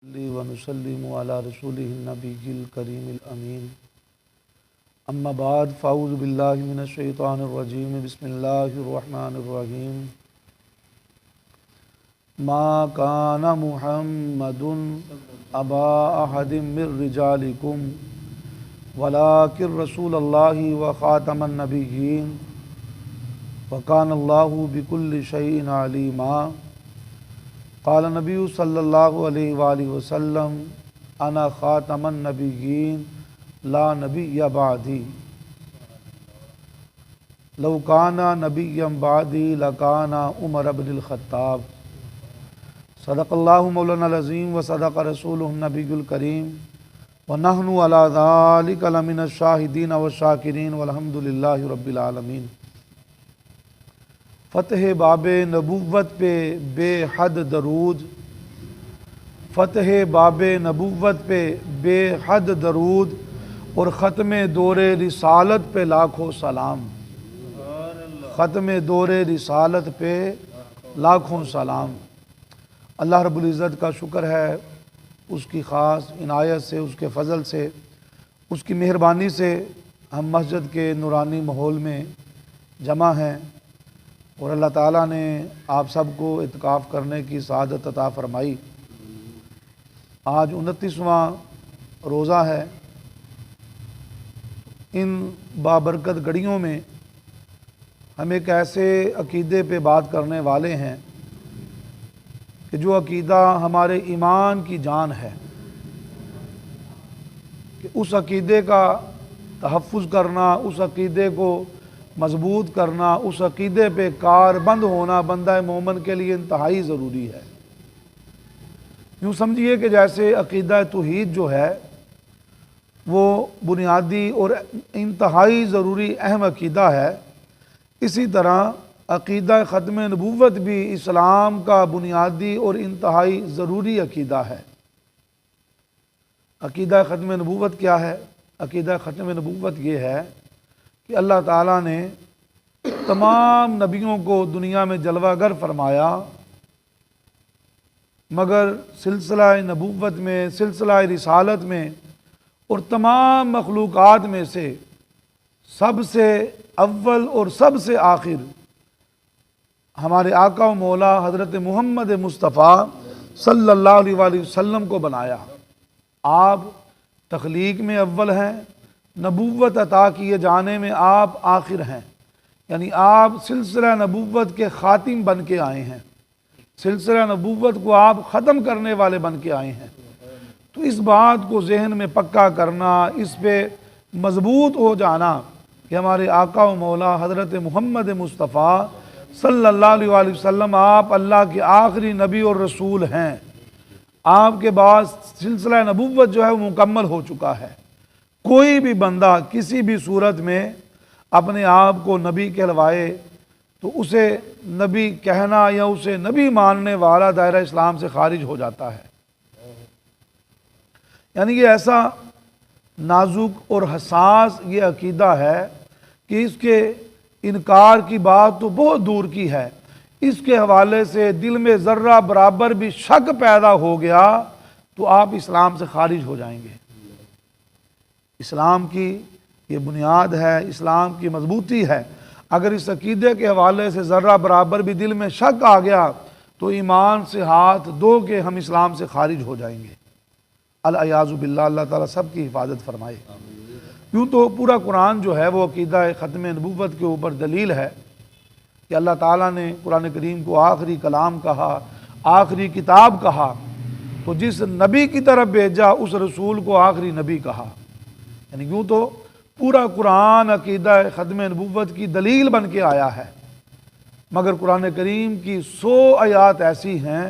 व नुसल्लिमु अला रसूलिहिन नबिय्यिल करीमिल अमीन। अम्मा बाद फ़अऊज़ु बिल्लाहि मिनश शैतानिर रजीम। बिस्मिल्लाहिर रहमानिर रहीम। मा काना मुहम्मदुन अबा अहदिम मिर रिजालिकुम वलाकिन रसूलल्लाहि व ख़ातमन नबिय्यीन व कानल्लाहु बिकुल्लि शैइन अलीमा। क़ाल नबी सल्लल्लाहु अलैहि वसल्लम अना ख़ातमन नबिय्यीन ला नबिय्य बादी। लौ काना नबिय्यम बादी लकाना उमर इब्नुल ख़त्ताब। सदक़ल्लाहु मौलाना अज़ीम व सदक़ रसूलुहुन नबियुल करीम व नहनु अला ज़ालिका लमिनश शाहिदीन व शाकिरीन वल्हम्दुलिल्लाहि रब्बिल आलमीन। फ़तह बाबे नबुव्वत पे बेहद दरूद। फ़तह बाबे नबुव्वत पे बेहद दरूद और ख़त्म दौरे रिसालत पे लाखों सलाम। ख़त्म दौरे रिसालत पे लाखों सलाम। अल्लाह रब्बुल इज़्ज़त का शुक्र है, उसकी ख़ास इनायत से, उसके फ़ज़ल से, उसकी मेहरबानी से हम मस्जिद के नूरानी माहौल में जमा हैं और अल्लाह ताला ने आप सबको इत्काफ़ करने की सआदत अता फ़रमाई। आज 29वां रोज़ा है। इन बाबरकत घड़ियों में हम एक ऐसे अक़ीदे पे बात करने वाले हैं कि जो अक़ीदा हमारे ईमान की जान है, कि उस अक़ीदे का तहफ़्फ़ुज़ करना, उस अक़ीदे को मज़बूत करना, उस अक़ीदे पे कारबंद होना बंदा मोमिन के लिए इंतहाई ज़रूरी है। यूँ समझिए कि जैसे अक़ीदा तौहीद जो है वो बुनियादी और इंतहाई ज़रूरी अहम अक़ीदा है, इसी तरह अक़ीदा ख़त्म नबुव्वत भी इस्लाम का बुनियादी और इंतहाई ज़रूरी अक़ीदा है। अक़ीदा ख़त्म नबुव्वत क्या है? अक़ीदा ख़त्म नबुव्वत ये है कि अल्लाह ताला ने तमाम नबियों को दुनिया में जलवागर फरमाया, मगर सिलसिला नबुव्वत में, सिलसिला रिसालत में और तमाम मखलूक़ात में से सबसे अव्वल और सबसे आखिर हमारे आका व मौला हज़रत मोहम्मद मुस्तफ़ा सल्लल्लाहु अलैहि वसल्लम को बनाया। आप तख्लीक में अव्वल हैं, नबुव्वत अता किए जाने में आप आखिर हैं, यानी आप सिलसिला नबुव्वत के ख़ातिम बन के आए हैं, सिलसिला नबुव्वत को आप ख़त्म करने वाले बन के आए हैं। तो इस बात को जहन में पक्का करना, इस पे मज़बूत हो जाना कि हमारे आका व मौला हज़रत मोहम्मद मुस्तफ़ा सल्लल्लाहु अलैहि वसल्लम आप अल्लाह के आखिरी नबी और रसूल हैं। आपके बाद सिलसिला नबुव्वत जो है वो मुकम्मल हो चुका है। कोई भी बंदा किसी भी सूरत में अपने आप को नबी कहलवाए तो उसे नबी कहना या उसे नबी मानने वाला दायरा इस्लाम से खारिज हो जाता है। यानी कि ऐसा नाजुक और हसास ये अक़ीदा है कि इसके इनकार की बात तो बहुत दूर की है, इसके हवाले से दिल में ज़र्रा बराबर भी शक पैदा हो गया तो आप इस्लाम से खारिज हो जाएंगे। इस्लाम की ये बुनियाद है, इस्लाम की मजबूती है। अगर इस अक़ीदे के हवाले से ज़र्रा बराबर भी दिल में शक आ गया तो ईमान से हाथ धो के हम इस्लाम से खारिज हो जाएंगे। अल-अयाज़ु बिल्लाह, अल्लाह ताला सब की हिफाजत फरमाए। यूँ तो पूरा कुरान जो है वो अक़ीदा ख़त्म नबुव्वत के ऊपर दलील है कि अल्लाह ताला ने कुरान करीम को आखिरी कलाम कहा, आखिरी किताब कहा, तो जिस नबी की तरफ भेजा उस रसूल को आखिरी नबी कहा। यानी यूँ तो पूरा कुरान अक़ीदा ख़त्म नबुव्वत की दलील बन के आया है, मगर कुरान करीम की 100 आयात ऐसी हैं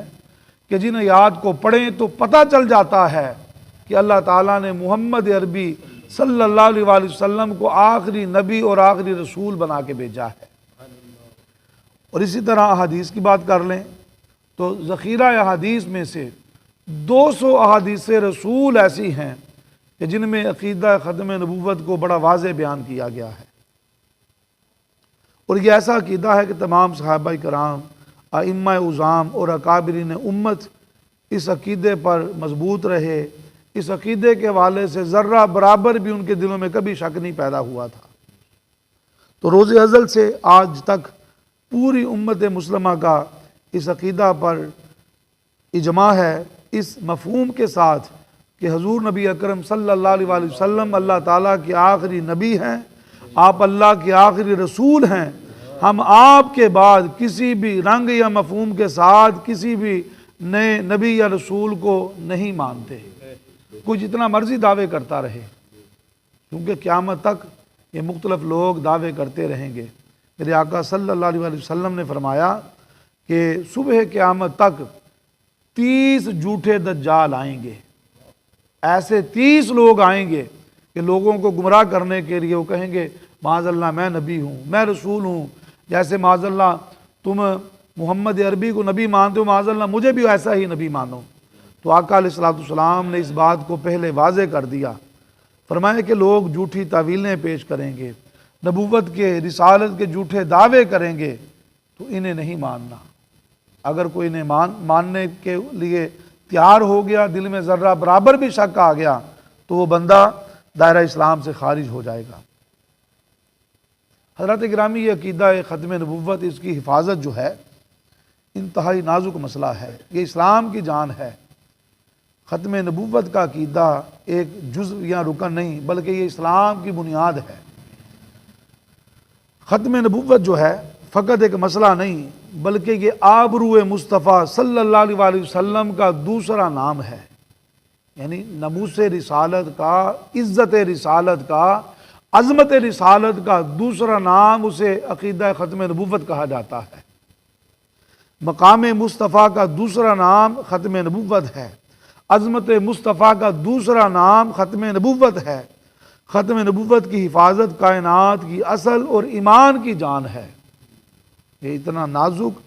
कि जिन आयात को पढ़ें तो पता चल जाता है कि अल्लाह ताला ने मोहम्मद अरबी सल्लल्लाहु अलैहि वसल्लम को आखिरी नबी और आखिरी रसूल बना के भेजा है। और इसी तरह अहादीस की बात कर लें तो ज़ख़ीरा अहादीस में से 200 अहादीस रसूल ऐसी हैं कि जिनमें अक़ीदा ख़त्म नबुव्वत को बड़ा वाज़ेह बयान किया गया है। और यह ऐसा अक़ीदा है कि तमाम सहाबा कराम, आइम्मा उज़ाम और अकाबिरीन उम्मत इस अकीदे पर मजबूत रहे, इस अकीदे के हवाले से ज़र्रा बराबर भी उनके दिलों में कभी शक नहीं पैदा हुआ था। तो रोज़ अज़ल से आज तक पूरी उम्मत मुस्लिमा का इस अकीदा पर इजमा है, इस मफ़हूम के साथ कि हजूर नबी अकरम सल्लल्लाहु अलैहि वसल्लम अल्लाह ताला के आखिरी नबी हैं, आप अल्लाह के आखिरी रसूल हैं। हम आपके बाद किसी भी रंग या मफ़हूम के साथ किसी भी नए नबी या रसूल को नहीं मानते, कोई जितना मर्जी दावे करता रहे, क्योंकि क़यामत तक ये मुख्तलिफ लोग दावे करते रहेंगे। मेरे आका सल्लल्लाहु अलैहि वसल्लम ने फरमाया कि सुबह क़यामत तक 30 झूठे दज्जाल आएंगे। ऐसे 30 लोग आएंगे कि लोगों को गुमराह करने के लिए वो कहेंगे माज़अल्लाह मैं नबी हूँ, मैं रसूल हूँ। जैसे माज़अल्लाह तुम मोहम्मद अरबी को नबी मानते हो, माज़अल्लाह मुझे भी ऐसा ही नबी मानो। तो आका अलैहिस्सलाम ने इस बात को पहले वाज़े कर दिया, फरमाया कि लोग झूठी तावीलें पेश करेंगे, नबूवत के रिसालत के झूठे दावे करेंगे, तो इन्हें नहीं मानना। अगर कोई इन्हें मानने के लिए तैयार हो गया, दिल में ज़र्रा बराबर भी शक आ गया, तो वो बंदा दायरा इस्लाम से खारिज हो जाएगा। हज़रत गिरामी ये अकीदा ख़त्म नबूवत, इसकी हिफाजत जो है इंतहाई नाजुक मसला है। ये इस्लाम की जान है। ख़त्म नबूवत का अकीदा एक जुज़ या रुकन नहीं, बल्कि ये इस्लाम की बुनियाद है। ख़त्म नबूवत जो है फ़कत एक मसला नहीं, बल्कि ये आबरू मुस्तफ़ा सल्लल्लाहु अलैहि वसल्लम का दूसरा नाम है। यानी नमूस रिसालत का, इज़्ज़त रिसालत का, अज़मत रिसालत का दूसरा नाम उसे अकीदा ख़त्म नबूवत कहा जाता है। मकाम मुस्तफ़ा का दूसरा नाम ख़त्म नबूवत है। अज़मत मुस्तफ़ा का दूसरा नाम ख़त्म नबूवत है। ख़त्म नबूवत की हिफाजत कायनात की असल और ईमान की जान है। ये इतना नाजुक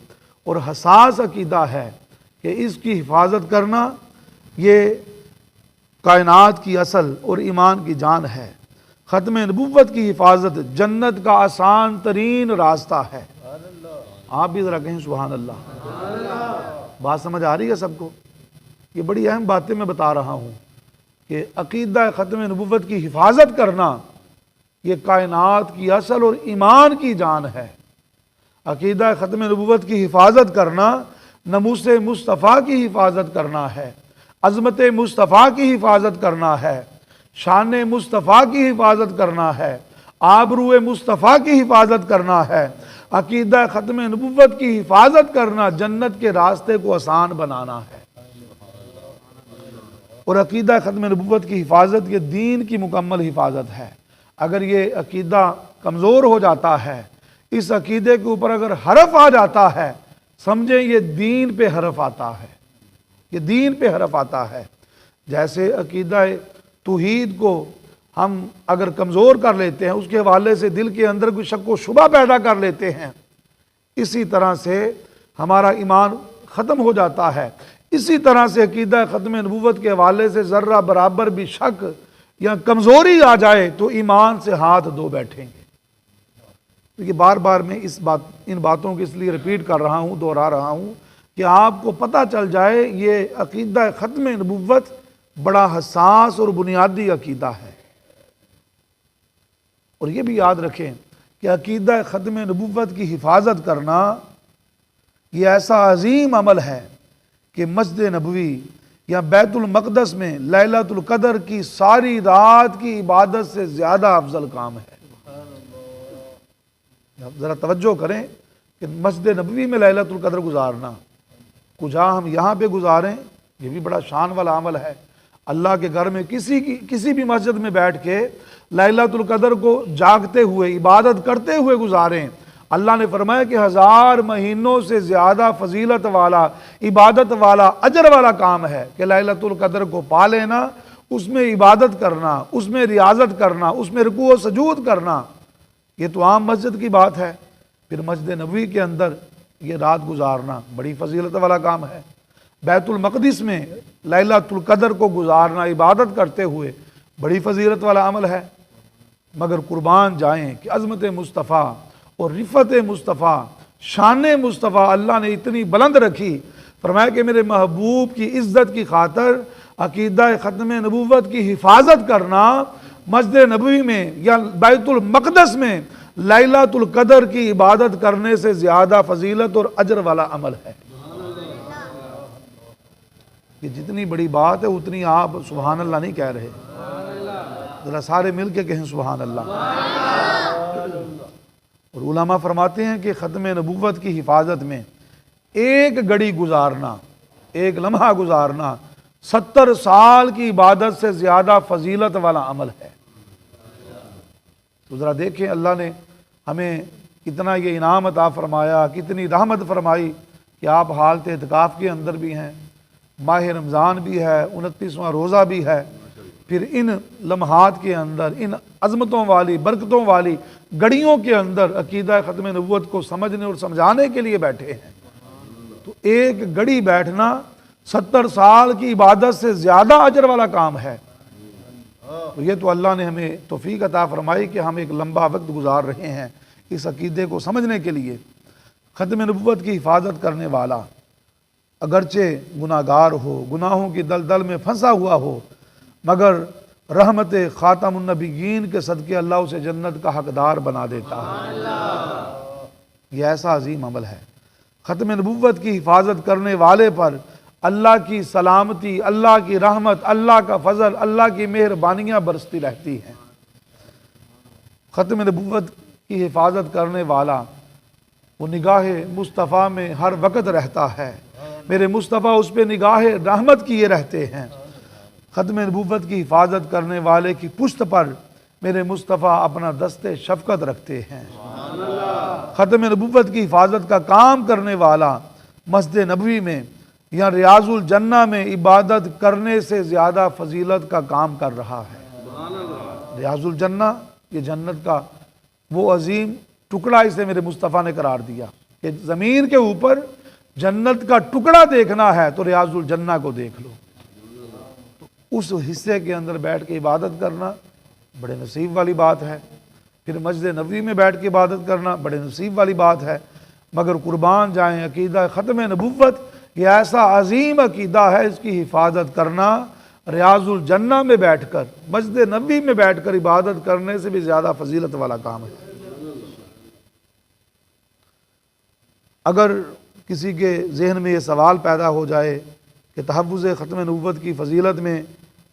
और हसास अकीदा है कि इसकी हिफाजत करना ये कायनात की असल और ईमान की जान है। ख़त्म नबूवत की हिफाजत जन्नत का आसान तरीन रास्ता है। आप भी ज़रा कहें सुभान अल्लाह। बात समझ आ रही है सबको? ये बड़ी अहम बातें मैं बता रहा हूँ कि अकीदा ख़त्म नबूवत की हिफाजत करना ये कायनात की असल और ईमान की जान है। अकीदा ख़त्म नबूवत की हिफाजत करना नमूस मुस्तफ़ा की हिफाजत करना है, अज़मत मुस्तफ़ा की हिफाजत करना है, शान मुस्तफ़ा की हिफाजत करना है, आबरू मुस्तफ़ा की हिफाजत करना है। अकीदा ख़त्म नबूवत की हिफाजत करना जन्नत के रास्ते को आसान बनाना है। और अकीदा ख़त्म नबूवत की हिफाजत ये दीन की मुकम्मल हिफाजत है। अगर ये अकीदा कमज़ोर हो जाता है, इस अकीदे के ऊपर अगर हरफ आ जाता है, समझें ये दीन पे हरफ आता है, ये दीन पे हरफ आता है। जैसे अकीदा तौहीद को हम अगर कमज़ोर कर लेते हैं, उसके हवाले से दिल के अंदर कोई शक व शुबा पैदा कर लेते हैं, इसी तरह से हमारा ईमान ख़त्म हो जाता है। इसी तरह से अकीदा ख़त्म नबूवत के हवाले से ज़र्रा बराबर भी शक या कमज़ोरी आ जाए तो ईमान से हाथ धो बैठेंगे। देखिए बार बार मैं इन बातों को इसलिए रिपीट कर रहा हूँ, दोहरा रहा हूँ कि आपको पता चल जाए ये अकीदा ख़त्म नबूवत बड़ा हसास और बुनियादी अकीदा है। और ये भी याद रखें कि अकीदा ख़त्म नबूवत की हिफाजत करना ये ऐसा अजीम अमल है कि मस्जिद नबवी या बैतुल मक़दस में लैलतुल क़द्र की सारी रात की इबादत से ज़्यादा अफजल काम है। ज़रा तवज्जो करें कि मस्जिद नबवी में लैलतुल क़द्र गुजारना, कुजा हम यहाँ पे गुजारें, ये भी बड़ा शान वाला अमल है। अल्लाह के घर में किसी भी मस्जिद में बैठ के लैलतुल क़द्र को जागते हुए इबादत करते हुए गुजारें। अल्लाह ने फरमाया कि 1000 महीनों से ज़्यादा फजीलत वाला, इबादत वाला, अजर वाला काम है कि लैलतुल क़द्र को पा लेना, उसमें इबादत करना, उसमें रियाजत करना, उसमें रुकू व सजूद करना। ये तो आम मस्जिद की बात है। फिर मस्जिद नबवी के अंदर ये रात गुजारना बड़ी फजीलत वाला काम है। बैतुल मक़दिस में लैलतुल क़द्र को गुजारना इबादत करते हुए बड़ी फजीलत वाला अमल है। मगर कुर्बान जाएं कि अज़मत मुस्तफ़ा और रिफ़त मुस्तफ़ा, शान मुस्तफ़ा अल्लाह ने इतनी बुलंद रखी, फरमाया कि मेरे महबूब की इज्जत की खातर अकीदा ख़त्म नबूवत की हिफाजत करना मस्जिद नबवी में या बैतुल मक़दस में लैलतुल क़द्र की इबादत करने से ज़्यादा फजीलत और अजर वाला अमल है। ये जितनी बड़ी बात है उतनी आप सुभान अल्लाह नहीं कह रहे, ज़रा सारे मिल के कहें सुभान अल्लाह। और उलमा फरमाते हैं कि ख़त्म नबूवत की हिफाजत में एक घड़ी गुजारना, एक लम्हा गुजारना 70 साल की इबादत से ज़्यादा फजीलत वाला अमल है। तो ज़रा देखें अल्लाह ने हमें कितना ये इनाम अता फरमाया, कितनी रहमत फरमाई कि आप हालत इत्काफ़ के अंदर भी हैं, माह रमज़ान भी है, 29वां रोज़ा भी है, फिर इन लम्हात के अंदर इन अज़मतों वाली बरकतों वाली घड़ियों के अंदर अकीदा ख़त्म नबूवत को समझने और समझाने के लिए बैठे हैं। तो एक घड़ी बैठना 70 साल की इबादत से ज़्यादा अजर वाला काम है। तो ये तो अल्लाह ने हमें तौफीक अता फरमाई कि हम एक लंबा वक्त गुजार रहे हैं इस अकीदे को समझने के लिए। ख़त्म नबूवत की हिफाजत करने वाला अगरचे गुनाहगार हो, गुनाहों की दलदल में फंसा हुआ हो, मगर रहमत ख़ातमुन नबिय्यीन के सदक़े अल्लाह उसे जन्नत का हकदार बना देता है। यह ऐसा अजीम अमल है। ख़त्म नबूवत की हिफाजत करने वाले पर अल्लाह की सलामती, अल्लाह की रहमत, अल्लाह का फजल, अल्लाह की मेहरबानियाँ बरसती रहती हैं। ख़त्म नबूवत की हिफाजत करने वाला वो निगाह मुस्तफ़ा में हर वक्त रहता है। मेरे मुस्तफ़ा उस पर निगाह रहमत किए रहते हैं। ख़त्म नबूवत की हिफाजत करने वाले की पुश्त पर मेरे मुस्तफ़ा अपना दस्ते शफ़क़त रखते हैं। ख़त्म नबूवत की हिफाजत का काम करने वाला मस्जिद नबवी में या रियाजुल जन्ना में इबादत करने से ज़्यादा फजीलत का काम कर रहा है। रियाजुल जन्ना ये जन्नत का वो अजीम टुकड़ा इसे मेरे मुस्तफ़ा ने करार दिया कि ज़मीन के ऊपर जन्नत का टुकड़ा देखना है तो रियाजुल जन्ना को देख लो। तो उस हिस्से के अंदर बैठ के इबादत करना बड़े नसीब वाली बात है। फिर मस्जिद नबवी में बैठ के इबादत करना बड़े नसीब वाली बात है। मगर कुर्बान जाएँ अकीदा ख़त्म नबूवत ये ऐसा अजीम अकीदा है, इसकी हिफाजत करना रियाजुल जन्ना में बैठकर मस्जिद नबवी में बैठकर इबादत करने से भी ज़्यादा फजीलत वाला काम है। अगर किसी के जहन में ये सवाल पैदा हो जाए कि तहफ़्फ़ुज़ ख़त्म नबूवत की फ़जीलत में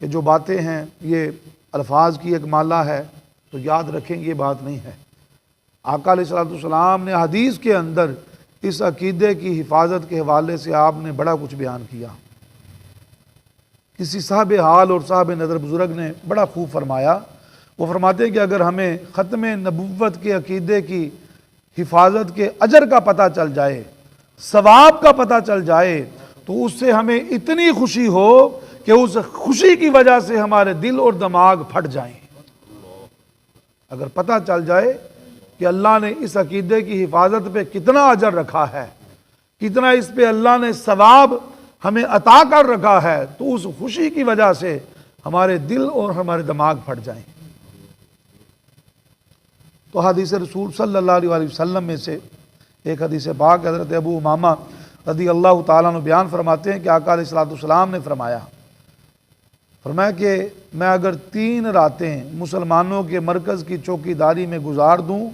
ये जो बातें हैं ये अल्फाज की एक माला है, तो याद रखें ये बात नहीं है। आका अलैहिस्सलाम ने हदीस के अंदर इस अकीदे की हिफाजत के हवाले से आपने बड़ा कुछ बयान किया। किसी साहब हाल और साहब नज़र बुज़ुर्ग ने बड़ा खूब फरमाया। वो फरमाते हैं कि अगर हमें ख़त्म नबूवत के अकीदे की हिफाजत के अजर का पता चल जाए, सवाब का पता चल जाए, तो उससे हमें इतनी खुशी हो कि उस खुशी की वजह से हमारे दिल और दिमाग फट जाएं। अगर पता चल जाए कि अल्लाह ने इस अकीदे की हिफाजत पे कितना अजर रखा है, कितना इस पे अल्लाह ने सवाब हमें अता कर रखा है, तो उस खुशी की वजह से हमारे दिल और हमारे दिमाग फट जाएं। तो हदीस रसूल सल्लल्लाहु अलैहि वसल्लम में से एक हदीस पाक हज़रत अबू उमामा रज़ी अल्लाह ताला अन्हु बयान फरमाते हैं कि आका अलैहिस्सलाम ने फरमाया कि मैं अगर 3 रातें मुसलमानों के मरकज़ की चौकीदारी में गुजार दूँ,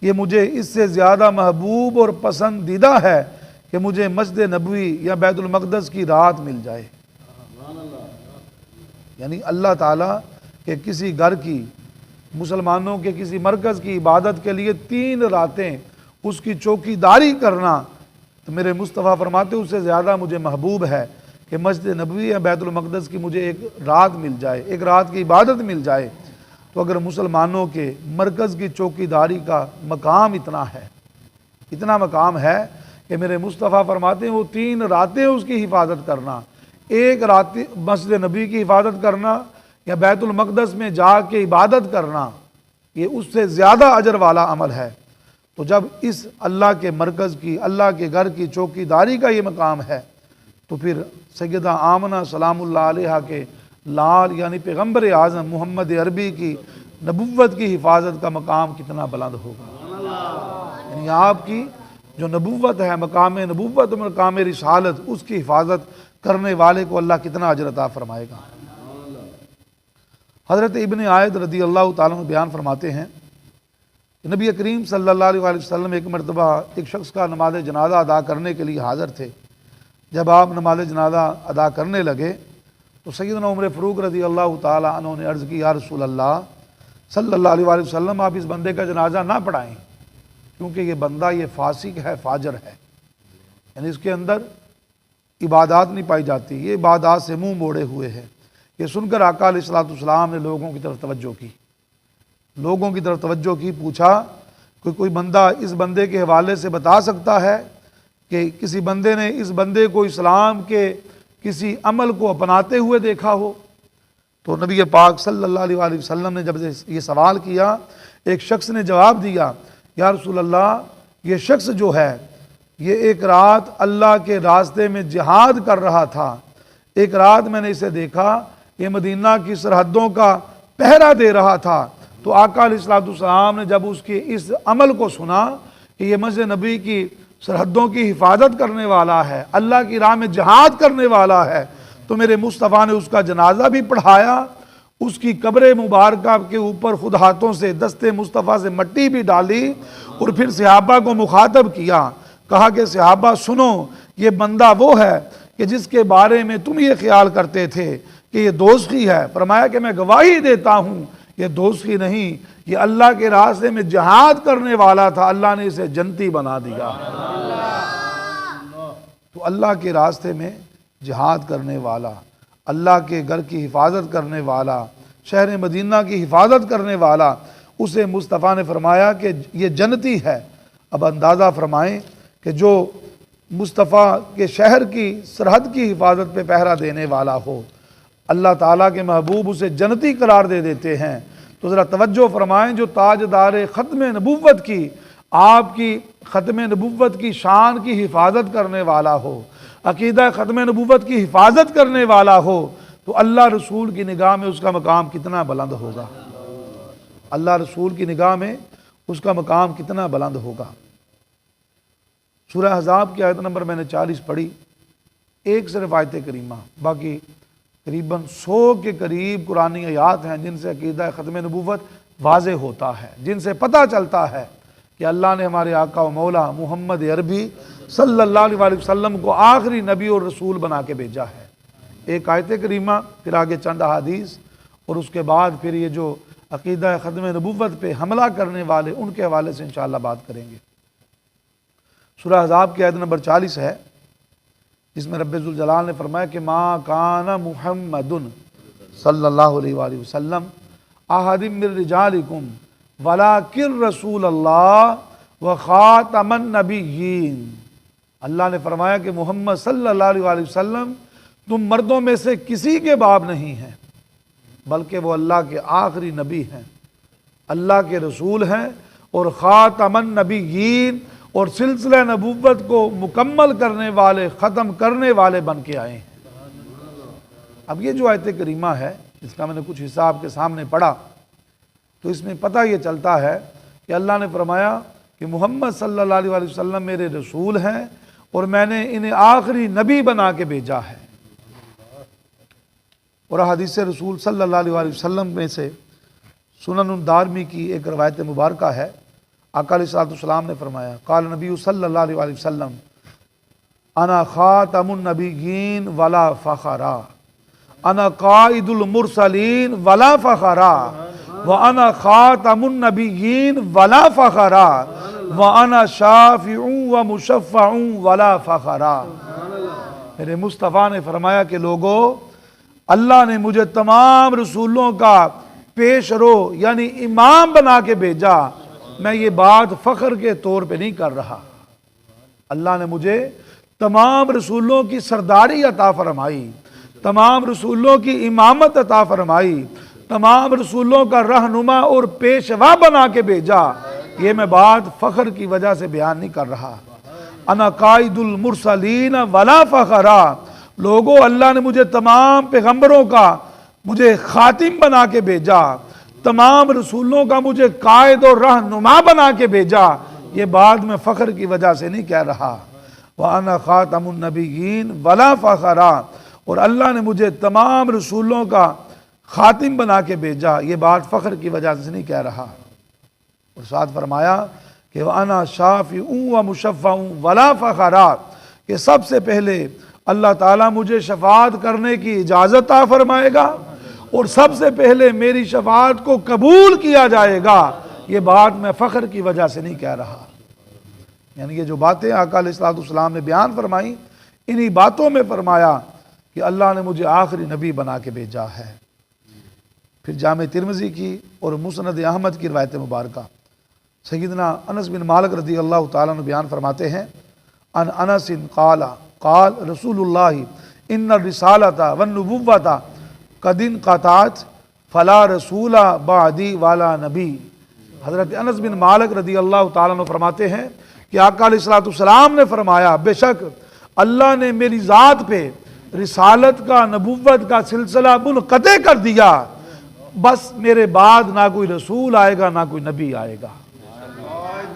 ये मुझे इससे ज़्यादा महबूब और पसंदीदा है कि मुझे मस्जिद नबवी या बैतुल मक़दस की रात मिल जाए। यानी अल्लाह ताला के किसी घर की, मुसलमानों के किसी मरकज़ की इबादत के लिए 3 रातें उसकी चौकीदारी करना, तो मेरे मुस्तफ़ा फरमाते उससे ज़्यादा मुझे महबूब है कि मस्जिद नबवी या बैतुल मक़दस की मुझे एक रात मिल जाए, एक रात की इबादत मिल जाए। तो अगर मुसलमानों के मरकज़ की चौकीदारी का मकाम इतना है, इतना मकाम है कि मेरे मुस्तफ़ा फरमाते हैं वो 3 रातें उसकी हिफाजत करना, एक रात मस्जिद नबी की हिफाजत करना या बैतुल मक़दस में जाके इबादत करना, ये उससे ज़्यादा अजर वाला अमल है। तो जब इस अल्लाह के मरकज़ की, अल्लाह के घर की चौकीदारी का ये मकाम है, तो फिर सैयदा आमना सलामुल्लाह अलैहा के लाल यानी पैगम्बर आज़म मोहम्मद अरबी की नबुव्वत की हिफाजत का मकाम कितना बुलंद होगा। यानी आपकी जो नबूवत है, मकाम नबूवत और मकाम रिसालत, उसकी हिफाजत करने वाले को अल्लाह कितना अजर अता फरमाएगा। हज़रत इब्न आयद रदी अल्लाह ताला अन्हु बयान फरमाते हैं कि नबी करीम सल्लल्लाहु अलैहि वसल्लम एक मरतबा एक शख्स का नमाज जनाजा अदा करने के लिए हाज़िर थे। जब आप नमाज जनाजा अदा करने लगे तो सैयदना उमर फ़ारूक रदी अल्लाह ताला अन्हु ने अर्ज़ की, या रसूल अल्लाह सल्लल्लाहु अलैहि वसल्लम, आप इस बंदे का जनाजा ना पढ़ाएं, क्योंकि ये बंदा ये फासिक है, फाजर है, यानी इसके अंदर इबादत नहीं पाई जाती, ये इबादत से मुंह मोड़े हुए है। ये सुनकर आका अलैहिस्सलाम ने लोगों की तरफ तवज्जो की, पूछा कि कोई बंदा इस बंदे के हवाले से बता सकता है कि किसी बंदे ने इस बंदे को इस्लाम के किसी अमल को अपनाते हुए देखा हो। तो नबी पाक सल्लल्लाहु अलैहि वसल्लम ने जब ये सवाल किया, एक शख्स ने जवाब दिया, या रसूल अल्लाह, ये शख्स जो है ये एक रात अल्लाह के रास्ते में जिहाद कर रहा था। एक रात मैंने इसे देखा, ये मदीना की सरहदों का पहरा दे रहा था। तो आका अलैहिस्सलाम ने जब उसके इस अमल को सुना कि ये मस्जिद नबी की सरहदों की हिफाजत करने वाला है, अल्लाह की राह में जिहाद करने वाला है, तो मेरे मुस्तफ़ा ने उसका जनाजा भी पढ़ाया, उसकी कब्र मुबारक के ऊपर खुद हाथों से दस्ते मुस्तफ़ा से मट्टी भी डाली और फिर सहाबा को मुखातब किया, कहा कि सहाबा सुनो, ये बंदा वो है कि जिसके बारे में तुम ये ख्याल करते थे कि ये दोज़खी है। फरमाया कि मैं गवाही देता हूँ ये दोज़खी नहीं, ये अल्लाह के रास्ते में जिहाद करने वाला था, अल्लाह ने इसे जन्नती बना दिया। तो अल्लाह के रास्ते में जिहाद करने वाला, अल्लाह के घर की हिफाजत करने वाला, शहर मदीना की हिफाजत करने वाला, उसे मुस्तफ़ा ने फरमाया कि ये जन्नती है। अब अंदाज़ा फरमाएं कि जो मुस्तफ़ा के शहर की सरहद की हिफाजत पे पहरा देने वाला हो, अल्लाह ताला के महबूब उसे जन्नती करार दे देते हैं। तो ज़रा तवज्जो फरमाएं, जो ताजदार ख़त्म नबूव्वत की, आपकी ख़त्म नबूव्वत की शान की हिफाजत करने वाला हो, अकीदा ख़त्म नबूव्वत की हिफाजत करने वाला हो, तो अल्लाह रसूल की निगाह में उसका मकाम कितना बुलंद होगा। अल्लाह रसूल की निगाह में उसका मकाम कितना बुलंद होगा। सूरह अहज़ाब की आयत नंबर मैंने 40 पढ़ी, एक सिर्फ आयत करीमा, बाकी करीबन 100 के करीब कुरानी आयात हैं जिनसे अकीदा ख़त्म नबूव्वत वाज़े होता है, जिनसे पता चलता है कि अल्लाह ने हमारे आका व मौला मुहम्मद अरबी सल्लल्लाहु अलैहि वसल्लम को आखिरी नबी और रसूल बना के भेजा है। एक आयत करीमा, फिर आगे चंद अहादीस, और उसके बाद फिर ये जो अकीदा ख़त्म नबूव्वत पे हमला करने वाले उनके हवाले से इंशाअल्लाह बात करेंगे। सूरह अहज़ाब की आयत नंबर 40 है, जिसमें रब्बे ज़ुल जलाल ने फरमाया कि मा काना मुहम्मदुन सल्लल्लाहु अलैहि वसल्लम अहदिम मिर रिजालिकुम वलाकिन रसूल अल्लाह व खातमन नबिय्यीन। अल्लाह ने फरमाया कि मोहम्मद सल्लल्लाहु अलैहि वसल्लम तुम मर्दों में से किसी के बाप नहीं हैं, बल्कि वो अल्लाह के आखिरी नबी हैं, अल्लाह के रसूल हैं, और खातमन नबिय्यीन, और सिलसिला नबूव्वत को मुकम्मल करने वाले, ख़त्म करने वाले बन के आए हैं। अब ये जो आयत करीमा है, इसका मैंने कुछ हिस्सा आपके सामने पढ़ा, तो इसमें पता ये चलता है कि अल्लाह ने फरमाया कि मोहम्मद सल्लल्लाहु अलैहि वसल्लम मेरे रसूल हैं और मैंने इन्हें आखिरी नबी बना के भेजा है। और हदीस रसूल सल्लल्लाहु अलैहि वसल्लम में से सुनन दारमी की एक रवायत मुबारक है, आका अलैहिस्सलाम ने फरमाया, काल नबी सल्लल्लाहु अलैहि वसल्लम अना खातमुन नबिय्यीन वला फ़खरा, अना काइदुल मुरसलीन वला फ़खरा, व अना खातमुन नबिय्यीन वला फ़खरा, व अना शाफ़िउ व मुशफ़्फ़अउ वला फ़खरा। मेरे मुस्तफ़ा ने फरमाया कि लोगों, अल्लाह ने मुझे तमाम रसूलों का पेशरो यानी इमाम बना के भेजा। मैं ये बात फ़ख्र के तौर पे नहीं कर रहा। अल्लाह ने मुझे तमाम रसूलों की सरदारी अता फरमाई, तमाम रसूलों की इमामत अता फरमाई, तमाम रसूलों का रहनुमा और पेशवा बना के भेजा। ये मैं बात फ़ख्र की वजह से बयान नहीं कर रहा। अना काइदुल मुरसलीन वला फ़खरा। लोगों, अल्लाह ने मुझे तमाम पैगम्बरों का मुझे खातिम बना के भेजा, तमाम रसूलों का मुझे कायद और रहनुमा बना के भेजा। ये बात मैं फ़ख्र की वजह से नहीं कह रहा। व अना ख़ातमुन नबिय्यीन वला फ़ख़रा, और अल्लाह ने मुझे तमाम रसूलों का ख़ातिम बना के भेजा, ये बात फ़ख्र की वजह से नहीं कह रहा। और साथ फरमाया कि व अना शाफ़िउन व मुशफ़्फ़अन वला फ़ख़रा, कि सबसे पहले अल्लाह ताला मुझे शफ़ाअत करने की इजाज़त आ फरमाएगा और सबसे पहले मेरी शफ़ाअत को कबूल किया जाएगा। ये बात मैं फ़ख्र की वजह से नहीं कह रहा। यानी ये जो बातें आका अलैहिस्सलाम ने बयान फरमाई, इन्हीं बातों में फरमाया कि अल्लाह ने मुझे आखिरी नबी बना के भेजा है। फिर जामे तिरमिज़ी की और मुस्नद अहमद की रिवायत मुबारक सय्यदना अनस बिन मालिक रज़ी अल्लाह तआला अन्हु बयान फरमाते हैं, अन अनस क़ाल क़ाल रसूलुल्लाह इन्न रिसालता वन नबुव्वता कदिन क़तात फला रसूला बादी वाला नबी। हज़रत अनस बिन मालिक रज़ी अल्लाह तआला अन्हु फरमाते हैं कि आका अलैहिस्सलाम ने फरमाया, बेशक अल्लाह ने मेरी ज़ात पे रिसालत का, नबुव्वत का सिलसिला मुनक़ते कर दिया, बस मेरे बाद ना कोई रसूल आएगा ना कोई नबी आएगा।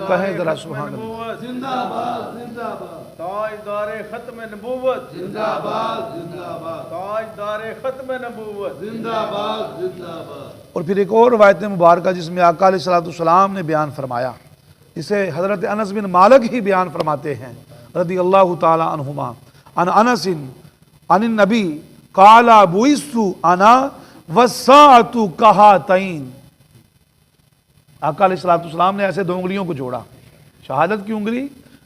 कहें जरा सुभान अल्लाह। जिंदाबाद जिंदाबाद, ताजदारे खत्म नबूवत जिंदाबाद जिंदाबाद, ताजदारे खत्म नबूवत जिंदाबाद जिंदाबाद। और फिर एक और रिवायत मुबारक जिसमें आका अलैहिस्सलाम ने बयान फरमाया, इसे हज़रत अनस बिन मालिक ही बयान फरमाते हैं रज़ी अल्लाह तआला अन्हुमा, अन अनसिन अन नबी क़ाला बुइस्तु अना वस्साअतु कहातैन। आका अलैहिस्सलाम ने ऐसे दो उंगलियों को जोड़ा, शहादत की उंगली,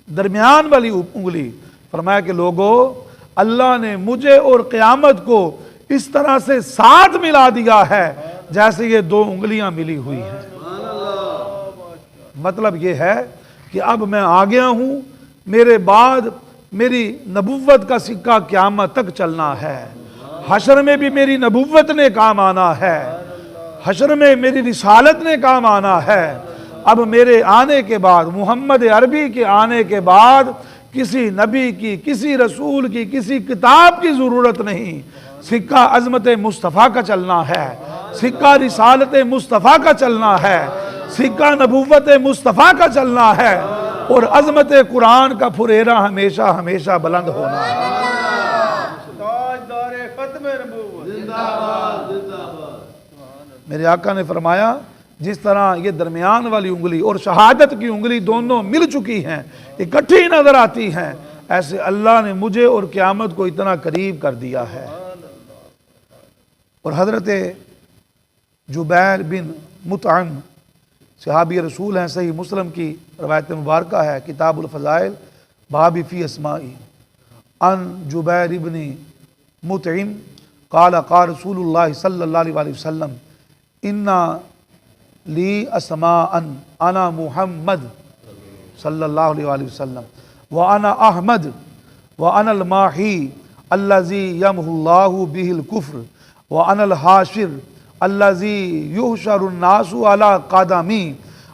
दरमियान वाली उंगली, फरमाया कि लोगों, अल्लाह ने मुझे और क़यामत को इस तरह से साथ मिला दिया है जैसे ये दो उंगलियां मिली हुई हैं। मतलब ये है कि अब मैं आ गया हूं, मेरे बाद मेरी नबुव्वत का सिक्का क़यामत तक चलना है। हशर में भी मेरी नबुव्वत ने काम आना है, हशर में मेरी रिसालत ने काम आना है। अब मेरे आने के बाद, मोहम्मद अरबी के आने के बाद किसी नबी की, किसी रसूल की, किसी किताब की ज़रूरत नहीं। सिक्का अज़मत मुस्तफ़ा का चलना है, सिक्का रिसालत मुस्तफ़ा का चलना है, सिक्का नबुव्वत मुस्तफ़ा का चलना है, और अज़मत कुरान का फुरेरा हमेशा हमेशा बुलंद होना है। ताजदारे खत्म नबूवत जिंदाबाद जिंदाबाद। मेरे आका ने फरमाया, जिस तरह ये दरमियान वाली उंगली और शहादत की उंगली दोनों मिल चुकी हैं, इकट्ठी नजर आती हैं, ऐसे अल्लाह ने मुझे और क़यामत को इतना करीब कर दिया है। और हज़रत जुबैर बिन मुतअम सहाबी रसूल हैं, सही मुस्लिम की रवायत मुबारक है, किताबुल फ़ज़ाइल बाबी फ़ी अस्माई, अन जुबैर इब्न मुतइम क़ाल क़ाल रसूलुल्लाह सल्लल्लाहु अलैहि वसल्लम इन्ना ली अस्माअन अना मुहम्मद सल्लल्लाहु अलैहि वसल्लम व अना अहमद व अनल माही अल्लज़ी यमहुल्लाहु बिहिल कुफ्र व अनल हाशिर अल्लज़ी युहशरुन्नासु अला क़दमी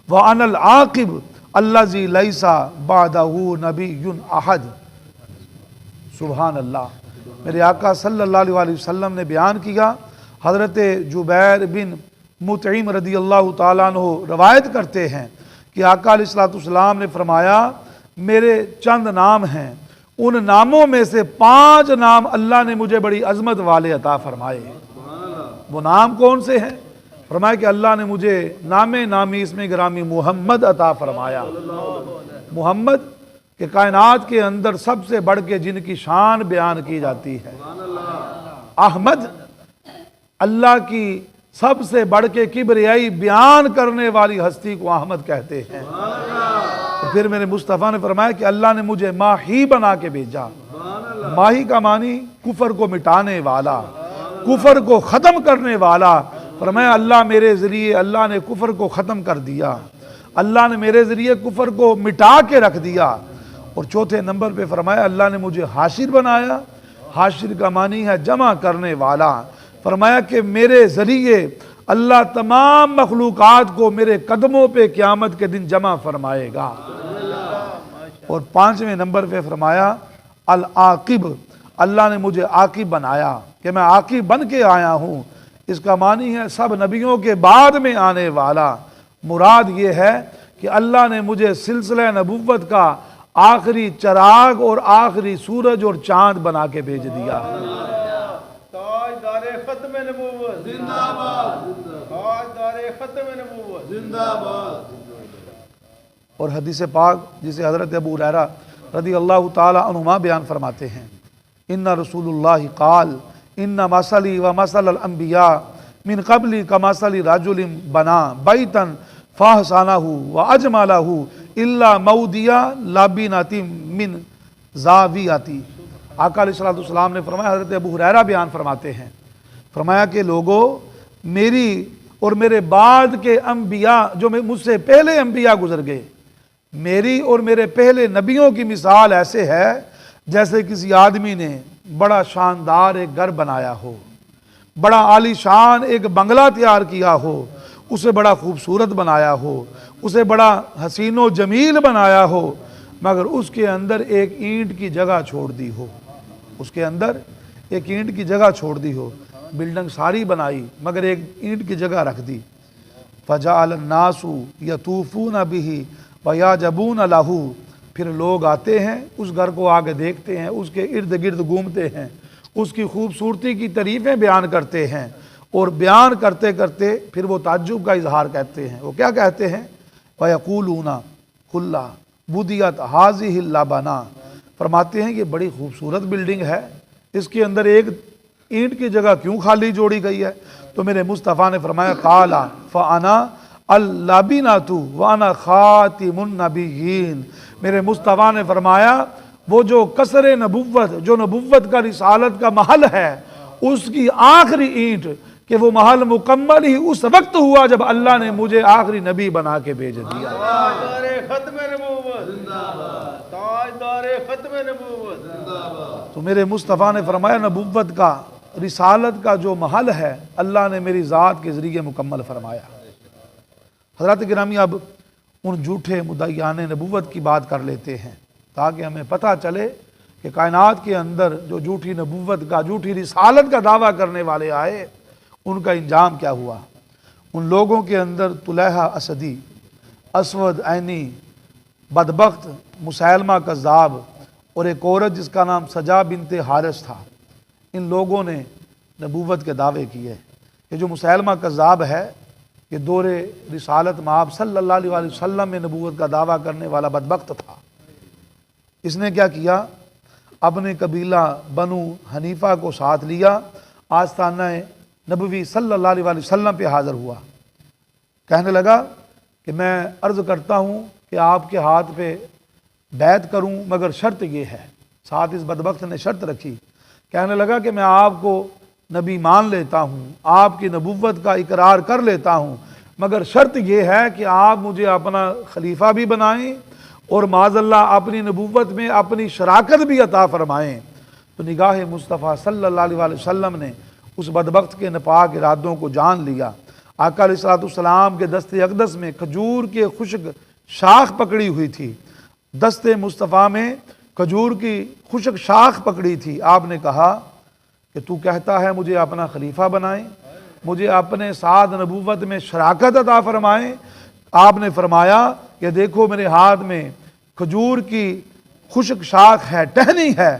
व अनल आक़िब अल्लज़ी लैसा बादहु नबियुन अहद। सुभान अल्लाह। मेरे आका सल्लल्लाहु अलैहि वसल्लम ने बयान किया, हज़रत जुबैर बिन मुतइम रज़ी अल्लाह तआला अन्हु रवायत करते हैं कि आका अलैहिस्सलाम ने फरमाया, मेरे चंद नाम हैं, उन नामों में से 5 नाम अल्लाह ने मुझे बड़ी अज़मत वाले अता फरमाए। वो नाम कौन से हैं? फरमाया कि अल्लाह ने मुझे नामे नामी इसमें गिरामी मोहम्मद अता फरमाया। मोहम्मद के कायनात के अंदर सबसे बढ़ के जिनकी शान बयान की जाती है। अहमद, अल्लाह की सबसे बढ़ के किबरियाई बयान करने वाली हस्ती को अहमद कहते हैं। तो फिर मेरे मुस्तफ़ा ने फरमाया कि अल्लाह ने मुझे माही बना के भेजा। माही का मानी कुफर को मिटाने वाला, कुफर को ख़त्म करने वाला। फरमाया अल्लाह मेरे ज़रिए, अल्लाह ने कुफर को ख़त्म कर दिया, अल्लाह ने मेरे ज़रिए कुफर को मिटा के रख दिया। और चौथे नंबर पे फरमाया अल्लाह ने मुझे हाशिर बनाया। हाशिर का मानी है जमा करने वाला। फरमाया कि मेरे ज़रिए अल्लाह तमाम मखलूक़ात को मेरे कदमों पे क़यामत के दिन जमा फरमाएगा। और 5वें नंबर पे फरमाया अल आकिब, अल्लाह ने मुझे आकिब बनाया कि मैं आकिब बन के आया हूँ। इसका मानी है सब नबियों के बाद में आने वाला। मुराद ये है कि अल्लाह ने मुझे सिलसिला नबुव्वत का आखिरी चराग और आखिरी सूरज और चांद बना के भेज दिया। ताजदारे खत्म नबूवत जिंदाबाद, ताजदारे खत्म नबूवत जिंदाबाद। और हदीस पाक जिसे हज़रत अबू हुरैरा रज़ी अल्लाह ताला अन्हुमा बयान फरमाते हैं, इन्ना रसूलुल्लाह क़ाल इन्ना मसली व मसल अल अंबिया मिन क़ब्ली कमसली रजुलिन बना बैतन फ़ाहसानहु व अजमलहु इल्ला मऊदिया लाबिनाती मिन ज़ावियाती। आका अलैहिस्सलाम ने फरमाया, हज़रत अबू हुरैरा बयान फरमाते हैं, फरमाया कि लोगों, मेरी और मेरे बाद के अंबिया जो मुझसे पहले अंबिया गुजर गए, मेरी और मेरे पहले नबियों की मिसाल ऐसे है जैसे किसी आदमी ने बड़ा शानदार एक घर बनाया हो, बड़ा आलीशान एक बंगला तैयार किया हो, उसे बड़ा खूबसूरत बनाया हो, उसे बड़ा हसीनो जमील बनाया हो, मगर उसके अंदर एक ईंट की जगह छोड़ दी हो, उसके अंदर एक ईंट की जगह छोड़ दी हो। बिल्डिंग सारी बनाई मगर एक ईंट की जगह रख दी। फ़जाअल अन्नासु यतूफ़ून बिही व याजबून लहू, फिर लोग आते हैं उस घर को आगे देखते हैं, उसके इर्द गिर्द घूमते हैं, उसकी खूबसूरती की तारीफ़ें बयान करते हैं, और बयान करते करते फिर वो ताज्जुब का इजहार कहते हैं। वो क्या कहते हैं? वयक़ूलूना खुल्ला बुदियत हाज़िहिल लबना, फरमाते हैं ये बड़ी खूबसूरत बिल्डिंग है, इसके अंदर एक ईंट की जगह क्यों खाली जोड़ी गई है? तो मेरे मुस्तफ़ा ने फरमाया, काला फ़अना अल-लाबिनातु व अना खातिमुन नबिय्यीन। मेरे मुस्तफ़ा ने फरमाया, वो जो कसरे नबुव्वत, जो नबुव्वत का रिसालत का महल है, उसकी आखिरी ईंट कि वो महल मुकम्मल ही उस वक्त हुआ जब अल्लाह ने मुझे आखिरी नबी बना के भेज दिया। ताजदारे खत्म नबूवत जिंदाबाद, ताजदारे खत्म नबूवत जिंदाबाद। तो मेरे मुस्तफ़ा ने फरमाया, नबुव्वत का रिसालत का जो महल है अल्लाह ने मेरी ज़ात के ज़रिए मुकम्मल फरमाया। हज़रात गिरामी, अब उन झूठे मुद्दईयान नबुव्वत की बात कर लेते हैं ताकि हमें पता चले कि कायनात के अंदर जो झूठी नबुव्वत का, झूठी रिसालत का दावा करने वाले आए, उनका इंजाम क्या हुआ। उन लोगों के अंदर तुलैहा असदी, असवद ऐनी, बदबख्त मुसैलमा कज़्ज़ाब और एक औरत जिसका नाम सजा बिनते हारिस था, इन लोगों ने नबूवत के दावे किए। ये जो मुसैलमा कज़्ज़ाब है, ये दौरे रिसालत माब सल्लल्लाहु अलैहि वसल्लम में नबूवत का दावा करने वाला बदबख्त था। इसने क्या किया, अपने कबीला बनु हनीफ़ा को साथ लिया, आस्ताना नबवी सल्लल्लाहु अलैहि वसल्लम पे हाज़िर हुआ। कहने लगा कि मैं अर्ज़ करता हूँ कि आपके हाथ पे बैत करूँ, मगर शर्त ये है। साथ इस बदबख्त ने शर्त रखी, कहने लगा कि मैं आपको नबी मान लेता हूँ, आपकी नबुव्वत का इकरार कर लेता हूँ, मगर शर्त यह है कि आप मुझे अपना खलीफा भी बनाएं और माज़अल्लाह अपनी नबुव्वत में अपनी शराकत भी अता फरमाएं। तो निगाह मुस्तफ़ा सल्लल्लाहु अलैहि वसल्लम ने उस बदबख्त के नापाक इरादों को जान लिया। आका अलैहिस्सलाम के दस्ते अक़दस में खजूर के खुश्क शाख पकड़ी हुई थी, दस्ते मुस्तफ़ा में खजूर की खुश्क शाख पकड़ी थी। आपने कहा कि तू कहता है मुझे अपना खलीफा बनाएं, मुझे अपने साथ नबूवत में शराकत अता फरमाएं। आपने फरमाया कि देखो मेरे हाथ में खजूर की खुश्क शाख है, टहनी है,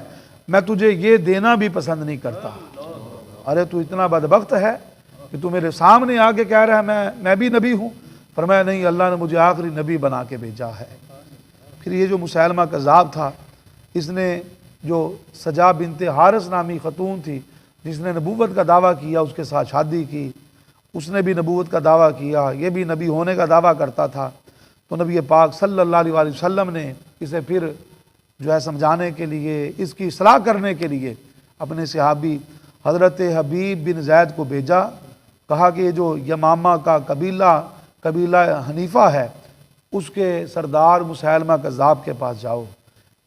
मैं तुझे ये देना भी पसंद नहीं करता। अरे तू इतना बदबख्त है कि तू मेरे सामने आके कह रहा है मैं भी नबी हूँ। फरमाया नहीं, अल्लाह ने मुझे आखिरी नबी बना के भेजा है। फिर ये जो मुसैलमा कज़्ज़ाब था, इसने जो सजा बिनते हारिस नामी ख़तून थी जिसने नबूवत का दावा किया, उसके साथ शादी की, उसने भी नबूवत का दावा किया, ये भी नबी होने का दावा करता था। तो नबी पाक सल्लल्लाहु अलैहि वसल्लम ने इसे फिर जो है समझाने के लिए, इसकी इस्लाह करने के लिए अपने सहाबी हज़रत हबीब बिन ज़ैद को भेजा। कहा कि ये जो यमामा का कबीला हनीफ़ा है, उसके सरदार मुसैलमा कज़्ज़ाब के पास जाओ,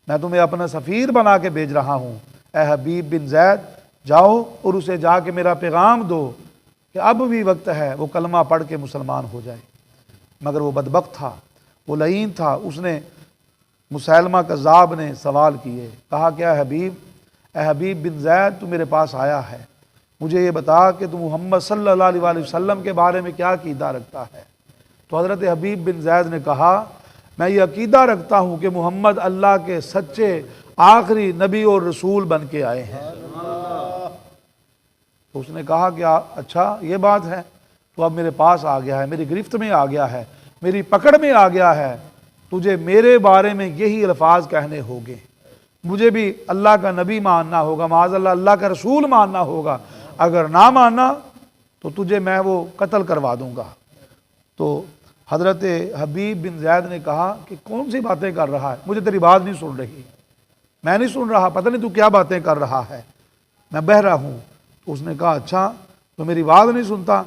मैं तुम्हें अपना सफ़ीर बना के भेज रहा हूँ। ए हबीब बिन ज़ैद, जाओ और उसे जाके मेरा पैगाम दो कि अब भी वक्त है वो कलमा पढ़ के मुसलमान हो जाए। मगर वो बदबख्त था, वो लईन था, उसने मुसैलमा कज़्ज़ाब ने सवाल किए। कहा क्या हबीब बिन ज़ैद, तू मेरे पास आया है, मुझे ये बता कि तू मोहम्मद सल्लल्लाहु अलैहि वसल्लम के बारे में क्या कीदा रखता है। तो हज़रत हबीब बिन ज़ैद ने कहा, मैं ये अकीदा रखता हूँ कि मोहम्मद अल्लाह के सच्चे आखिरी नबी और रसूल बन के आए हैं। तो उसने कहा कि अच्छा ये बात है, तो अब मेरे पास आ गया है, मेरी गिरफ्त में आ गया है, मेरी पकड़ में आ गया है, तुझे मेरे बारे में यही अल्फाज कहने होंगे, मुझे भी अल्लाह का नबी मानना होगा, माज़अल्लाह अल्लाह का रसूल मानना होगा, अगर ना माना तो तुझे मैं वो कत्ल करवा दूंगा। तो हज़रत हबीब बिन ज़ैद ने कहा कि कौन सी बातें कर रहा है, मुझे तेरी बात नहीं सुन रही, मैं नहीं सुन रहा, पता नहीं तू क्या बातें कर रहा है, मैं बहरा हूँ। तो उसने कहा अच्छा तो मेरी बात नहीं सुनता।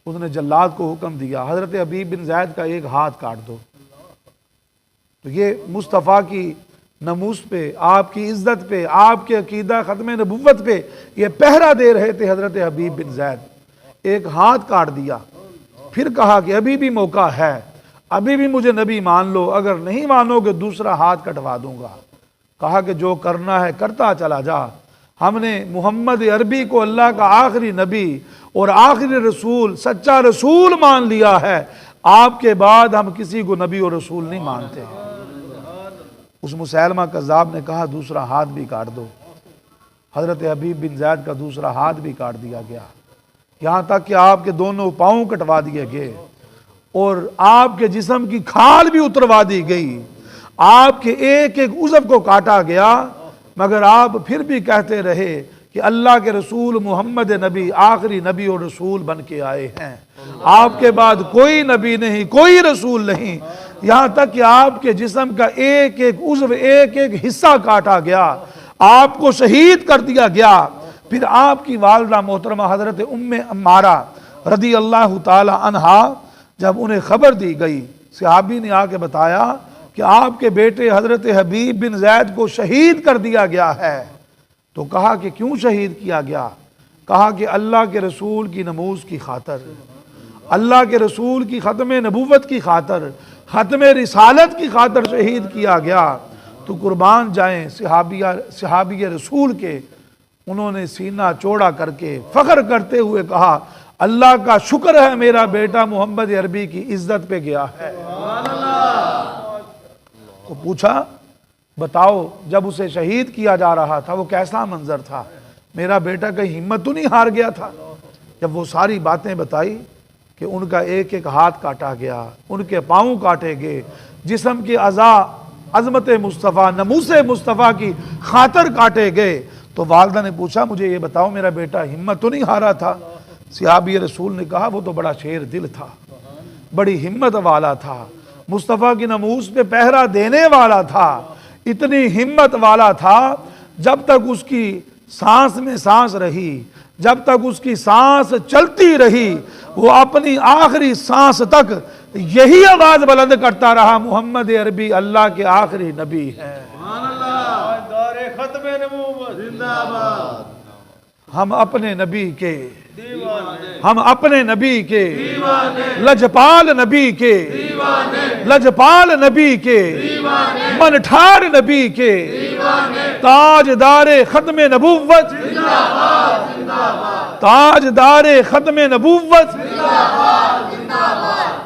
उसने जल्लाद को हुक्म दिया, हज़रत हबीब बिन ज़ैद का एक हाथ काट दो। तो ये मुस्तफ़ा की नमूस पे, आपकी इज़्ज़त पे, आपके अकीदा ख़त्म नबुव्वत पे ये पहरा दे रहे थे हज़रत हबीब बिन ज़ैद। एक हाथ काट दिया, फिर कहा कि अभी भी मौका है, अभी भी मुझे नबी मान लो, अगर नहीं मानोगे दूसरा हाथ कटवा दूंगा। कहा कि जो करना है करता चला जा, हमने मोहम्मद अरबी को अल्लाह का आखिरी नबी और आखिरी रसूल, सच्चा रसूल मान लिया है, आपके बाद हम किसी को नबी और रसूल नहीं मानते। उस मुसैलमा कज़्ज़ाब ने कहा दूसरा हाथ भी काट दो। हज़रत हबीब बिन ज़ैद का दूसरा हाथ भी काट दिया गया, यहाँ तक कि आपके दोनों पाँव कटवा दिए गए और आपके जिस्म की खाल भी उतरवा दी गई, आपके एक एक उज़व को काटा गया, मगर आप फिर भी कहते रहे कि अल्लाह के रसूल मोहम्मद नबी आखिरी नबी और रसूल बन के आए हैं, आपके बाद कोई नबी नहीं, कोई रसूल नहीं। यहाँ तक कि आपके जिस्म का एक एक उज़व, एक एक हिस्सा काटा गया, आपको शहीद कर दिया गया। फिर आपकी वालदा मोहतरमा हज़रत उम्मे अम्मारा रदी अल्लाह ताला अन्हा, जब उन्हें खबर दी गई, सहाबी ने आके बताया कि आपके बेटे हज़रत हबीब बिन ज़ैद को शहीद कर दिया गया है। तो कहा कि क्यों शहीद किया गया? कहा कि अल्लाह के रसूल की नमूज की खातर, अल्लाह के रसूल की ख़त्म नबूवत की खातर, ख़त्म रिसालत की खातर शहीद किया गया। तो कुर्बान जाएं सहाबी रसूल के। उन्होंने सीना चौड़ा करके फ़ख्र करते हुए कहा, अल्लाह का शुक्र है मेरा बेटा मोहम्मद अरबी की इज्जत पे गया है। तो पूछा बताओ जब उसे शहीद किया जा रहा था वो कैसा मंजर था, मेरा बेटा कहीं हिम्मत तो नहीं हार गया था? जब वो सारी बातें बताई कि उनका एक एक हाथ काटा गया, उनके पाँव काटे गए, जिस्म के अज़ा अज़मत मुस्तफ़ा नमूस मुस्तफ़ा की खातर काटे गए, तो वालदा ने पूछा मुझे ये बताओ मेरा बेटा हिम्मत तो नहीं हारा था? सहाबी रसूल ने कहा वो तो बड़ा शेर दिल था, बड़ी हिम्मत वाला था, मुस्तफ़ा की नमूस पे पहरा देने वाला था, इतनी हिम्मत वाला था जब तक उसकी सांस में सांस रही, जब तक उसकी सांस चलती रही, वो अपनी आखिरी सांस तक यही आवाज बुलंद करता रहा, मोहम्मद अरबी अल्लाह के आखिरी नबी है। हम अपने नबी के, हम अपने नबी के, लजपाल नबी के, लजपाल नबी के, मनठार नबी के, ताजदारे खत्म नबूवत, ताजदारे खत्म नबूवत,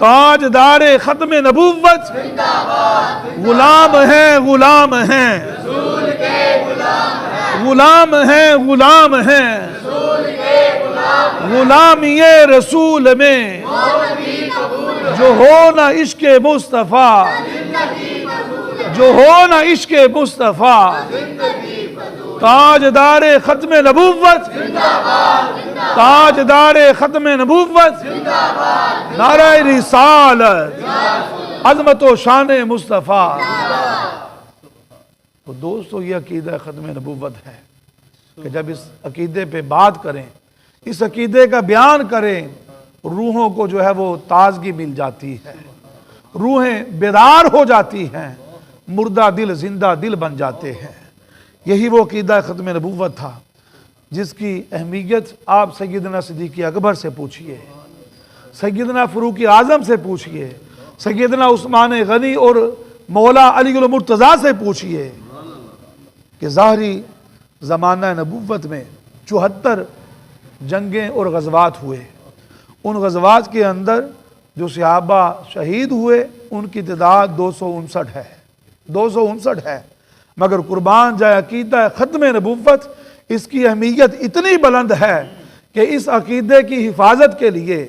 ताजदारे खत्म नबूवत, गुलाम हैं, गुलाम हैं, गुलाम हैं, गुलाम हैं, गुलामी रसूल में जो हो ना इश्क मुस्तफ़ा, जो हो ना इश्क मुस्तफ़ा, ताजदारे खत्म नबूवत, ताजदारे खत्म नबूवत, नारे रिसालत, अज़मत व शान मुस्तफ़ा। तो दोस्तों ये अकीदा ख़त्म नबूवत है कि जब इस अकीदे पे बात करें, इस अकीदे का बयान करें, रूहों को जो है वो ताजगी मिल जाती है, रूहें बेदार हो जाती हैं, मुर्दा दिल जिंदा दिल बन जाते हैं। यही वो अकीदा ख़त्म नबूवत था जिसकी अहमियत आप सैयदना सिद्दीक़ अकबर से पूछिए, सैयदना फ़ारूक़ आज़म से पूछिए, सैयदना उस्मान गनी और मौला अली अल मुर्तज़ा से पूछिए कि ज़ाहरी ज़माना नबूवत में 74 जंगें और गज़वात हुए। उन गज़वात के अंदर जो सहाबा शहीद हुए उनकी तादाद 259 है, 259 है। मगर कुर्बान जाए अकीदा ख़त्म नबूवत, इसकी अहमियत इतनी बुलंद है कि इस अकीदे की हिफाजत के लिए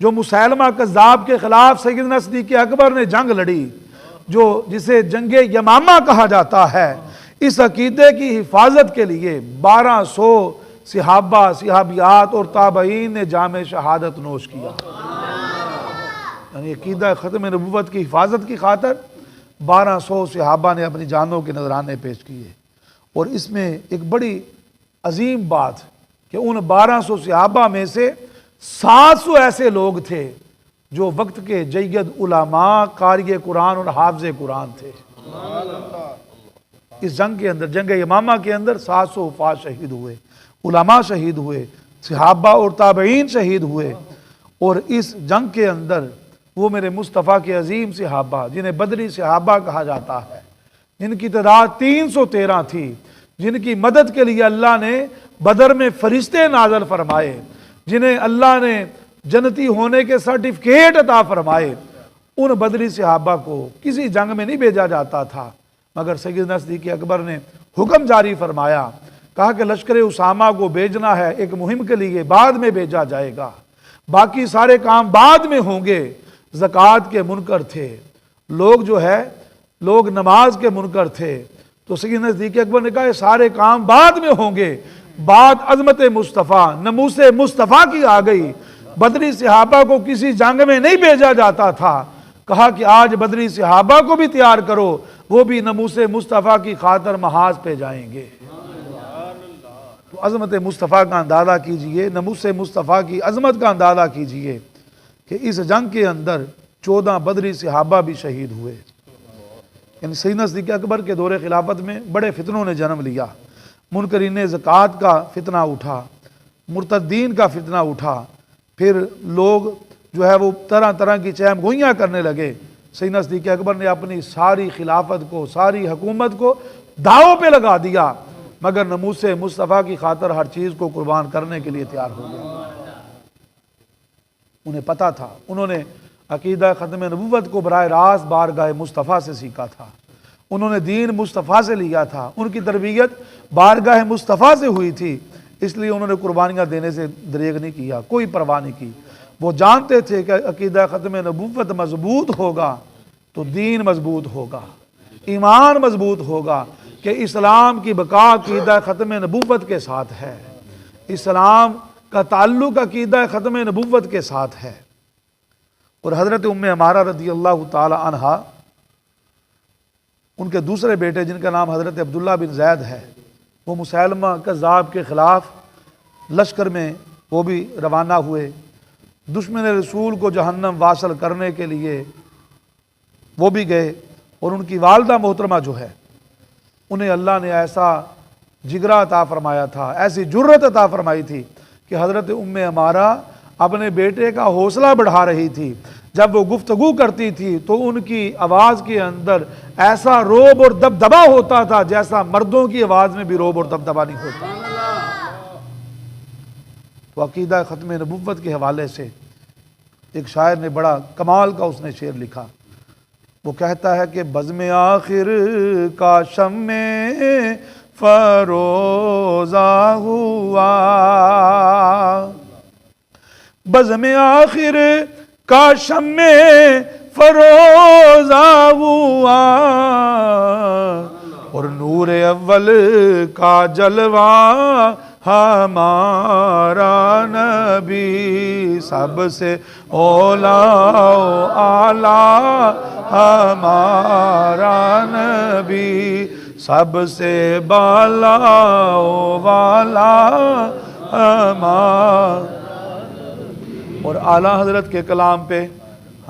जो मुसैलमा कज़्ज़ाब के ख़िलाफ़ सैयदना सिद्दीक़ अकबर ने जंग लड़ी, जो जिसे जंगे यमामा कहा जाता है, इस अकीदे की हिफाजत के लिए 1200 सहाबा, सहाबियात और ताबईन ने जाम शहादत नोश किया। यानी अकीदा ख़त्म नबूवत की हिफाजत की खातर 1200 सहाबा ने अपनी जानों के नजराने पेश किए। और इसमें एक बड़ी अजीम बात कि उन 1200 सहाबा में से 700 ऐसे लोग थे जो वक्त के जय्यद उलमा, कारी कुरान और हाफिज़ कुरान थे। इस जंग के अंदर, जंग यमामा के अंदर 700 वफात शहीद हुए, उलमा शहीद हुए, सहाबा और ताबईन शहीद हुए। और इस जंग के अंदर वो मेरे मुस्तफ़ा के अजीम सहाबा, जिन्हें बदरी सहाबा कहा जाता है, जिनकी तादाद 313 थी, जिनकी मदद के लिए अल्लाह ने बदर में फरिश्ते नाज़िल फरमाए, जिन्हें अल्लाह ने जन्नती होने के सर्टिफिकेट अता फरमाए, उन बदरी सहाबा को किसी जंग में नहीं भेजा जाता था। मगर सैयदना सिद्दीक़ अकबर ने हुक्म जारी फरमाया, कहा कि लश्कर उसामा को भेजना है एक मुहिम के लिए, बाद में भेजा जाएगा, बाकी सारे काम बाद में होंगे। ज़कात के मुनकर थे लोग, जो है लोग नमाज के मुनकर थे, तो सैयदना सिद्दीक़ अकबर ने कहा ये सारे काम बाद में होंगे। बात अज़मत मुस्तफ़ा, नमूसे मुस्तफ़ा की आ गई। बदरी सहाबा को किसी जंग में नहीं भेजा जाता था, कहा कि आज बदरी सहाबा को भी तैयार करो, वो भी नमूसे मुस्तफ़ा की खातर महाज पे जाएंगे। तो अज़मत मुस्तफ़ा का अंदाज़ा कीजिए, नमूसे मुस्तफ़ा की अज़मत का अंदाज़ा कीजिए कि इस जंग के अंदर 14 बदरी सहाबा भी शहीद हुए। यानी सैयदना सिद्दीक़ अकबर के दौरे खिलाफत में बड़े फितनों ने जन्म लिया। मुनकरीन ज़कात का फितना उठा, मुर्तद्दीन का फितना उठा, फिर लोग जो है वो तरह तरह की चहम गोइयाँ करने लगे। सैयदना सिद्दीक़ अकबर ने अपनी सारी खिलाफत को, सारी हुकूमत को दाव पे लगा दिया, मगर नमूसे मुस्तफ़ा की खातर हर चीज़ को कुर्बान करने के लिए तैयार हो गए। उन्हें पता था, उन्होंने अकीदा ख़त्म नबूवत को बराह रास्त बारगाह मुस्तफ़ा से सीखा था, उन्होंने दीन मुस्तफ़ा से लिया था, उनकी तरबियत बारगाह मुस्तफ़ा से हुई थी, इसलिए उन्होंने कुर्बानियाँ देने से दरेग नहीं किया, कोई परवाह नहीं की। वो जानते थे कि अकीदा ख़त्म नबूवत मजबूत होगा तो दीन मजबूत होगा, ईमान मजबूत होगा, कि इस्लाम की बका अकीदा ख़त्म नबूवत के साथ है, इस्लाम का ताल्लुक अकीदा ख़त्म नबूवत के साथ है। और हज़रत उम्मे अमारा रज़ियल्लाहु ताला अन्हा, उनके दूसरे बेटे जिनका नाम हज़रत अब्दुल्ला बिन ज़ैद है, वो मुसैलमा कज़्ज़ाब के ख़िलाफ़ लश्कर में वो भी रवाना हुए, दुश्मन रसूल को जहन्नम वासल करने के लिए वो भी गए। और उनकी वालदा मोहतरमा जो है, उन्हें अल्लाह ने ऐसा जिगरा अता फरमाया था, ऐसी जुर्रत अता फरमाई थी कि हज़रत उम्मे अमारा अपने बेटे का हौसला बढ़ा रही थी। जब वो गुफ्तगू करती थी तो उनकी आवाज़ के अंदर ऐसा रोब और दबदबा होता था जैसा मर्दों की आवाज़ में भी रोब और दबदबा नहीं होता। तो अकीदा ख़त्म नबूवत के हवाले से एक शायर ने बड़ा कमाल का उसने शेर लिखा। वो कहता है कि बज़्म आखिर का शम्मे फरोज़ा हुआ, बज़्म आखिर का शम्मे फरोज़ा हुआ, और नूर अव्वल का जलवा हमारा नबी, सबसे औला आला हमारा नबी, सबसे बाला वाला हमारा। और आला हज़रत के कलाम पे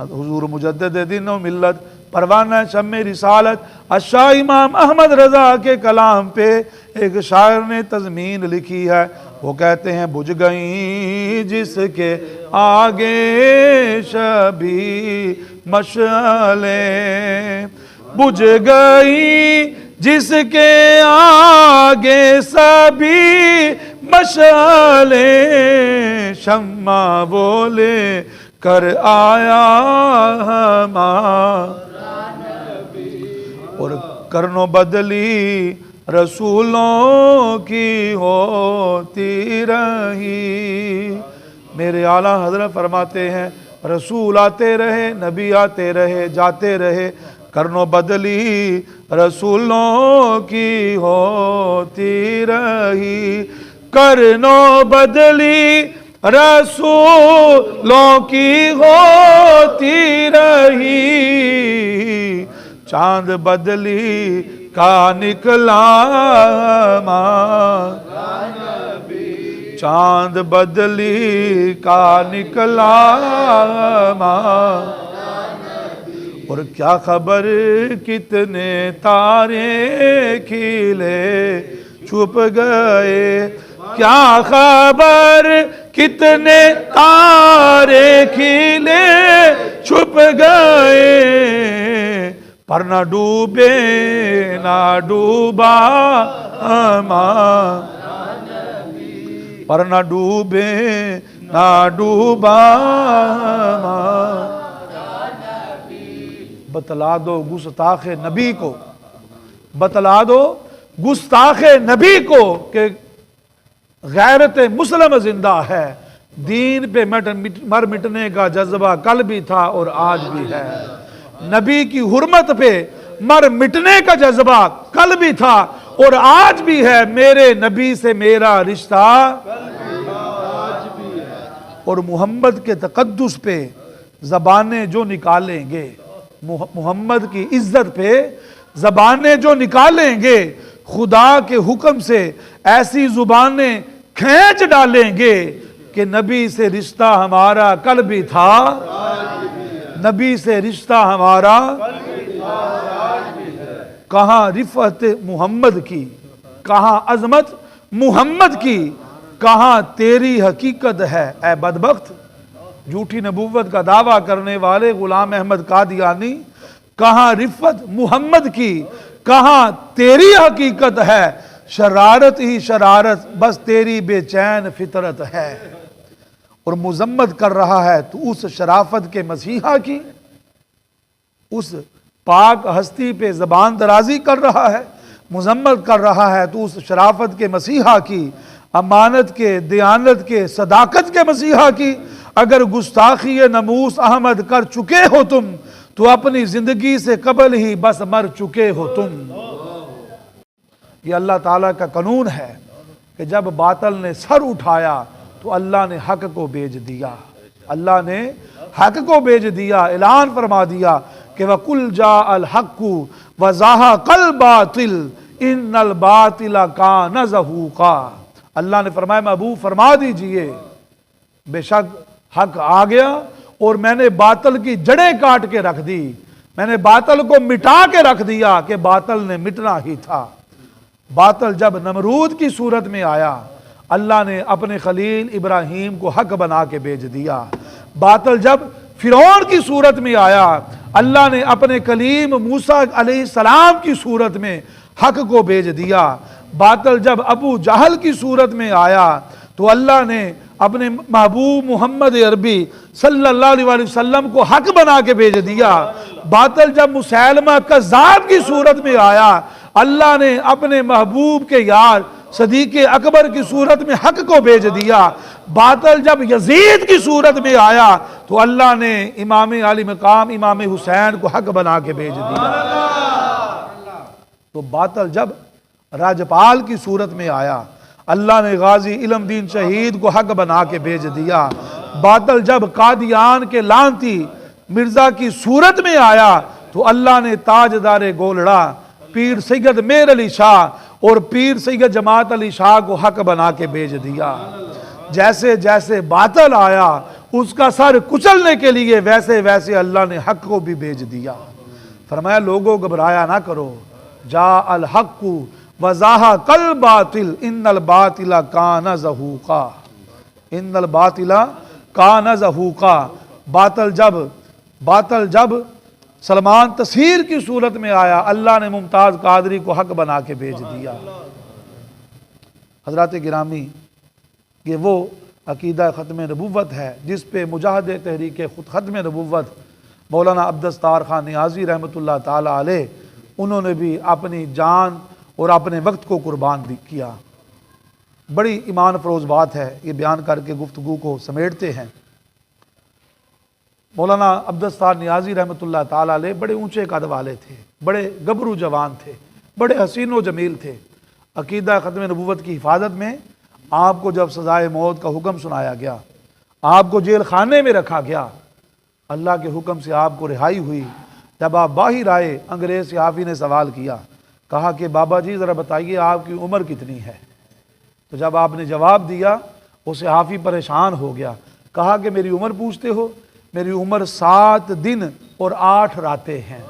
हुजूर मुजद्दिद दीन व मिल्लत परवाना शम्मे रिसालत अशाह इमाम अहमद रज़ा के कलाम पे एक शायर ने तज़मीन लिखी है। वो कहते हैं बुझ गई जिसके आगे शबी मशअले, बुझ गई जिसके आगे सभी मशअले, शम्मा बोले कर आया हमारा, और करनो बदली रसूलों की होती रही। मेरे आला हजरत फरमाते हैं रसूल आते रहे, नबी आते रहे, जाते रहे, करनो बदली रसूलों की होती रही। करनो बदली रसूलों की होती रही, चांद बदली का निकला चांद बदली का निकला और क्या खबर कितने तारे खिले छुप गए, क्या खबर कितने तारे खिले छुप गए, पर न डूबे ना डूबा पर न डूबे ना डूबा। बतला दो गुस्ताखे नबी को, बतला दो गुस्ताखे नबी को कि गैरत मुस्लिम जिंदा है। दीन पे मर मिटने का जज्बा कल भी था और आज भी है। नबी की हुर्मत पे मर मिटने का जज्बा कल भी था और आज भी है। मेरे नबी से मेरा रिश्ता और मोहम्मद के तकद्दुस पे ज़बानें जो निकालेंगे, मोहम्मद की इज्जत पे ज़बानें जो निकालेंगे, खुदा के हुक्म से ऐसी ज़ुबानें खींच डालेंगे कि नबी से रिश्ता हमारा कल भी था, नबी से रिश्ता हमारा कहाँ रिफ़त मोहम्मद की, कहाँ अजमत मोहम्मद की, कहाँ तेरी हकीकत है ए बदबख्त। झूठी नबूवत का दावा करने वाले गुलाम अहमद कादियानी, कहाँ रिफ़त मोहम्मद की, कहाँ तेरी हकीकत है। शरारत ही शरारत बस तेरी बेचैन फितरत है। और मुजम्मत कर रहा है तो उस शराफत के मसीहा की, उस पाक हस्ती पे ज़बान दराजी कर रहा है, मुजम्मत कर रहा है तो उस शराफत के मसीहा की, अमानत के, दयानत के, सदाकत के मसीहा की। अगर गुस्ताखी नमूस अहमद कर चुके हो तुम तो अपनी जिंदगी से कबल ही बस मर चुके हो तुम। ये अल्लाह ताला का कानून है कि जब बातिल ने सर उठाया तो अल्लाह ने हक को भेज दिया, अल्लाह ने हक को भेज दिया। ऐलान फरमा दिया कि वकुल जा अल हक्कु व ज़ाहा कल बातिल इन्नल बातिला कान ज़हूका। अल्लाह ने फरमाया महबूब फरमा दीजिए बेशक हक आ गया और मैंने बातिल की जड़ें काट के रख दी, मैंने बातिल को मिटा के रख दिया कि बातिल ने मिटना ही था। बातिल जब नमरूद की सूरत में आया अल्लाह ने अपने खलील इब्राहीम को हक बना के भेज दिया। बातिल जब फिरौन की सूरत में आया अल्लाह ने अपने कलीम मूसा अलैहिस्सलाम की सूरत में हक को भेज दिया। बातिल जब अबू जहल की सूरत में आया तो अल्लाह ने अपने महबूब मोहम्मद अरबी सल्लल्लाहु अलैहि वसल्लम को हक बना के भेज दिया। बातिल जब मुसैलमा कज़्ज़ाब की सूरत में आया अल्लाह ने अपने महबूब के यार सदीक अकबर की सूरत में हक को भेज दिया। बातिल जब यजीद की सूरत में आया तो अल्लाह ने इमाम आली मकाम इमाम हुसैन को हक बना के भेज दिया। तो बातिल जब राजपाल की सूरत में आया अल्लाह ने गाजी इल्मदीन शहीद को हक बना के भेज दिया। बातिल जब कादियान के लांती मिर्जा की सूरत में आया तो अल्लाह ने ताजदार गोलड़ा पीर सैयद मेर अली शाह और पीर सैयद जमात अली शाह को हक बना के भेज दिया। जैसे जैसे बातिल आया उसका सर कुचलने के लिए वैसे वैसे अल्लाह ने हक को भी भेज दिया। फरमाया लोगों घबराया ना करो, जा अल हक्कु वज़ाहा कल बातिल इन्नल बातिला काना ज़हूका, इन्नल बातिला काना ज़हूका। बातिल जब सलमान तस्हीर की सूरत में आया अल्लाह ने मुमताज़ कादरी को हक बना के भेज दिया। हज़रात गिरामी ये वो अकीदा ख़त्म नबूवत है, जिस पे मुजाहिद तहरीक खुद ख़त्म नबूवत मौलाना अब्दुस्तार खान नियाज़ी रहमतुल्लाह ताला अलैह, उन्होंने भी अपनी जान और अपने वक्त को कुर्बान किया। बड़ी ईमान फरोज़ बात है, ये बयान करके गुफ्तगू को समेटते हैं। मौलाना अब्दुस्तार नियाज़ी रहमतुल्लाह ताला अलैह बड़े ऊंचे कद वाले थे, बड़े गबरू जवान थे, बड़े हसीन व जमील थे। अकीदा ख़त्म नबूवत की हिफाजत में आपको जब सज़ाए मौत का हुक्म सुनाया गया, आपको जेल खाने में रखा गया, अल्लाह के हुक्म से आपको रिहाई हुई। जब आप बाहर आए, अंग्रेज़ सियाफ़ी ने सवाल किया, कहा कि बाबा जी ज़रा बताइए आपकी उम्र कितनी है। तो जब आपने जवाब दिया, वो सियाफ़ी परेशान हो गया, कहा कि मेरी उम्र पूछते हो, मेरी उम्र 7 दिन और 8 रातें हैं।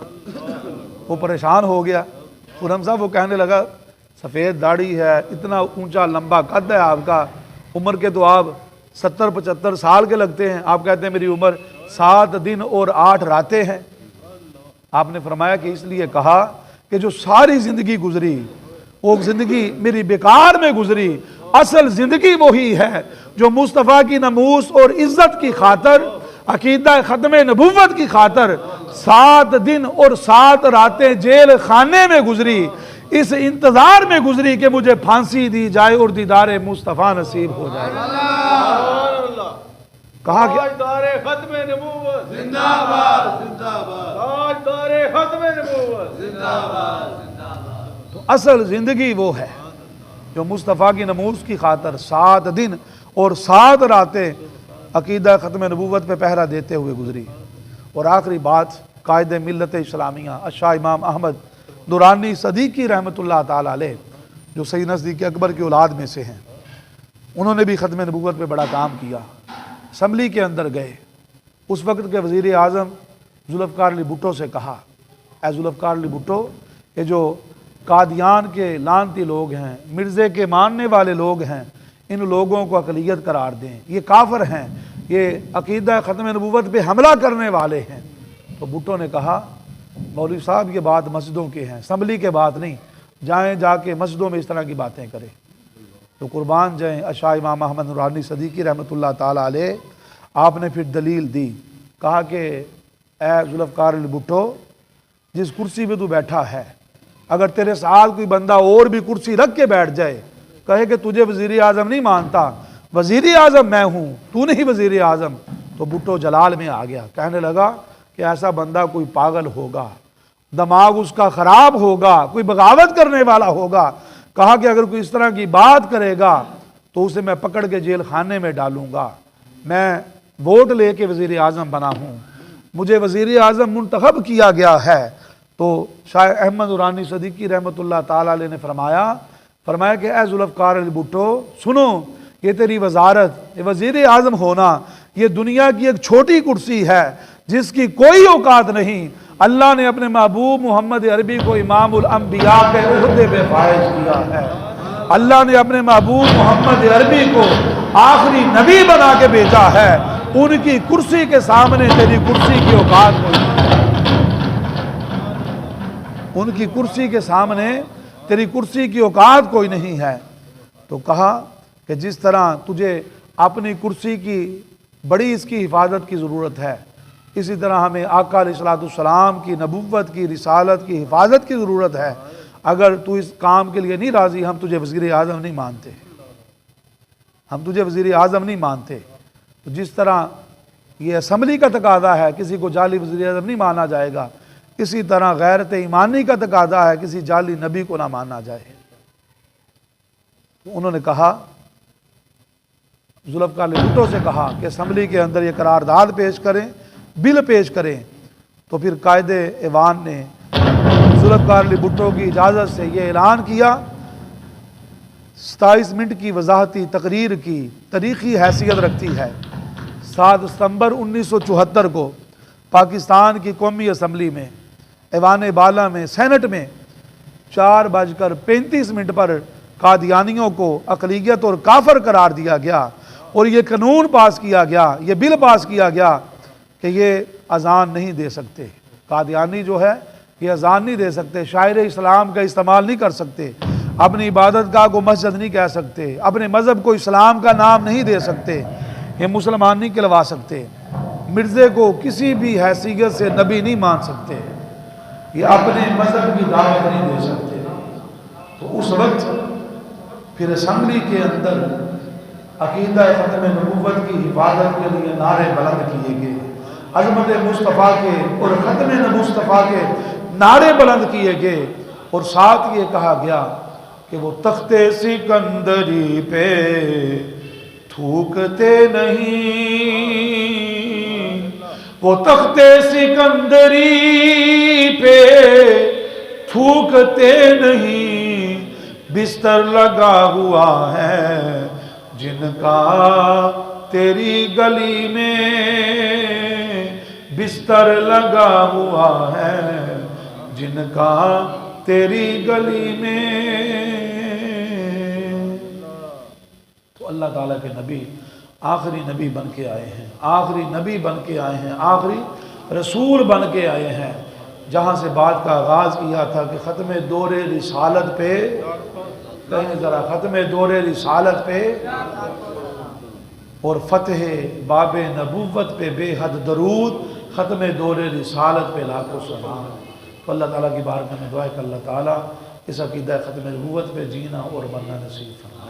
वो परेशान हो गया। खुरम साहब वो कहने लगा, सफ़ेद दाढ़ी है, इतना ऊंचा लंबा कद है आपका, उम्र के तो आप 70-75 साल के लगते हैं, आप कहते हैं मेरी उम्र 7 दिन और 8 रातें हैं। आपने फरमाया कि इसलिए कहा कि जो सारी ज़िंदगी गुजरी वो ज़िंदगी मेरी बेकार में गुजरी। असल ज़िंदगी वही है जो मुस्तफ़ा की नमूस और इज़्ज़त की खातर, अकीदा ख़त्म नबूवत की खातर 7 दिन और 7 रातें जेल खाने में गुजरी, इस इंतज़ार में गुजरी कि मुझे फांसी दी जाए और दीदार मुस्तफ़ा नसीब हो जाए। कहा कि ताजदारे ख़त्म नबूवत जिंदाबाद जिंदाबाद, ताजदारे ख़त्म नबूवत जिंदाबाद जिंदाबाद। तो असल ज़िंदगी वो है जो मुस्तफ़ा की नमूस की खातर 7 दिन और 7 रातें अकीदा ख़त्म नबूवत पे पहरा देते हुए गुजरी। और आखिरी बात, कायदे मिल्लत इस्लामिया शाह इमाम अहमद दुरानी सदीकी रहमतुल्लाह ताला अलैह, जो सैयदना सिद्दीक़ अकबर की औलाद में से हैं, उन्होंने भी ख़त्म नबूवत पे बड़ा काम किया। असम्बली के अंदर गए, उस वक्त के वज़ीर आज़म जुल्फ़िकार अली भुट्टो से कहा, ए जुल्फ़िकार अली भुट्टो, ये जो कादियान के लानती लोग हैं, मिर्ज़े के मानने वाले लोग हैं, इन लोगों को अक़लियत करार दें, ये काफिर हैं, ये अकीदा ख़त्म नबूवत पे हमला करने वाले हैं। तो भुट्टो ने कहा, मौलवी साहब ये बात मस्जिदों की हैं, असम्बली के बात नहीं, जाएँ जाके मस्जिदों में इस तरह की बातें करें। तो कुर्बान जाएँ शाह इमाम अहमद दुरानी सदीकी रहमतुल्लाह ताला अलैह, आपने फिर दलील दी, कहा कि ए जुल्फ़िकार अली भुट्टो, जिस कुर्सी पे तू बैठा है, अगर तेरे साथ कोई बंदा और भी कुर्सी रख के बैठ जाए, कहे कि तुझे वज़ीर आज़म नहीं मानता, वज़ीर आज़म मैं हूँ, तू नहीं वज़ीर आज़म, तो भुट्टो जलाल में आ गया। कहने लगा कि ऐसा बंदा कोई पागल होगा, दिमाग उसका ख़राब होगा, कोई बगावत करने वाला होगा। कहा कि अगर कोई इस तरह की बात करेगा तो उसे मैं पकड़ के जेल खाने में डालूंगा। मैं वोट लेके वज़ीर आज़म बना हूँ, मुझे वज़ीर आज़म मुंतखब किया गया है। तो शाह अहमद दुरानी सदीकी रहमतुल्लाह ताला अलैह ने फरमाया कि ए जुल्फ़िकार अली भुट्टो सुनो, ये तेरी वजारत, ये वज़ीर आज़म होना, ये दुनिया की एक छोटी कुर्सी है जिसकी कोई औकात नहीं। अल्लाह ने अपने महबूब मोहम्मद अरबी को इमामुल अंबिया के ओहदे पे फाइज किया है। अल्लाह ने अपने महबूब मोहम्मद अरबी को आखिरी नबी बना के भेजा है। उनकी कुर्सी के सामने तेरी कुर्सी की औकात नहीं, उनकी कुर्सी के सामने तेरी कुर्सी की औकात कोई नहीं है। तो कहा कि जिस तरह तुझे अपनी कुर्सी की बड़ी इसकी हिफाजत की ज़रूरत है, इसी तरह हमें आका अलैहिस्सलाम की नबुव्वत की रिसालत की हिफाजत की ज़रूरत है। अगर तू इस काम के लिए नहीं राज़ी, हम तुझे वज़ीर आज़म नहीं मानते, हम तुझे वज़ीर आज़म नहीं मानते। तो जिस तरह ये असम्बली का तकादा है, किसी को जाली वज़ीर आज़म नहीं माना जाएगा, इसी तरह गैरत ईमानी का तकादा है, किसी जाली नबी को ना माना जाए। तो उन्होंने कहा, जुल्फ़िकार अली भुट्टो से कहा कि असम्बली के अंदर ये करारदाद पेश करें, बिल पेश करें। तो फिर कायदे ऐवान ने जुल्फ़िकार अली भुट्टो की इजाज़त से ये ऐलान किया, 27 मिनट की वजाहती तकरीर की तारीख़ी हैसियत रखती है। 7 सितंबर 1974 को पाकिस्तान की कौमी असम्बली में, ऐवान बाला में, सेनेट में 4:35 पर कादियानियों को अक़लियत और काफिर करार दिया गया और ये कानून पास किया गया, ये बिल पास किया गया कि ये अजान नहीं दे सकते। कादियानी जो है ये अजान नहीं दे सकते, शायर इस्लाम का इस्तेमाल नहीं कर सकते। अपनी इबादत गाह को मस्जिद नहीं कह सकते, अपने मज़हब को इस्लाम का नाम नहीं दे सकते, ये मुसलमान नहीं कहलवा सकते, मिर्ज़े को किसी भी हैसियत से नबी नहीं मान सकते, ये अपने मज़हब की दावत नहीं दे सकते। तो उस वक्त फिर असम्बली के अंदर अकीदा ख़त्म नबूवत की हिफाजत के लिए नारे बुलंद किए गए, अज़मत मुस्तफ़ा के और ख़त्म मुस्तफ़ा के नारे बुलंद किए गए, और साथ ये कहा गया कि वो तख्ते सिकंदरी पे थूकते नहीं, वो तख्ते सिकंदरी पे थूकते नहीं, बिस्तर लगा हुआ है जिनका तेरी गली में, बिस्तर लगा हुआ है जिनका तेरी गली में। तो अल्लाह ताला के नबी आखिरी नबी बन के आए हैं, आखिरी नबी बन के आए हैं, आखिरी रसूल बन के आए हैं। जहाँ से बात का आगाज़ किया था कि ख़त्म दौरे रिसालत पे, कहें ज़रा ख़त्म दौरे रिसालत पे और फ़तह बाब नबूवत पे बेहद दरूद, ख़त्म दौरे रिसालत पे लाखों सलाम। तो अल्लाह ताला की बारगाह में दुआ है कि अल्लाह ताला इस अक़ीदा ख़त्म नबूवत पे जीना और मरना नसीब फरमाए।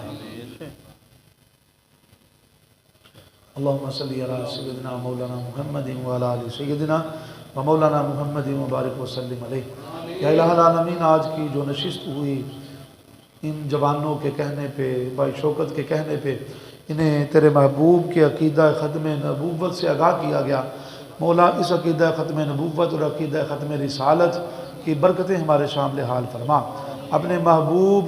अल्लाहुम्मा सल्ली अला सय्यिदिना मौलाना मुहम्मदिन व अला आलि सय्यिदिना व मौलाना मुहम्मदिन व बारिक व सल्लिम अलैहि। या इलाहुल आलमीन, आज की जो नशिस्त हुई इन जवानों के कहने पे, भाई शौकत के कहने पे, इन्हें तेरे महबूब के अक़ीदा ख़त्म नबूवत से आगाह किया गया। मौला इस अक़ीदा ख़त्म नबूवत और अक़ीदा ख़त्म रिसालत की बरकतें हमारे शामिल हाल फरमा। अपने महबूब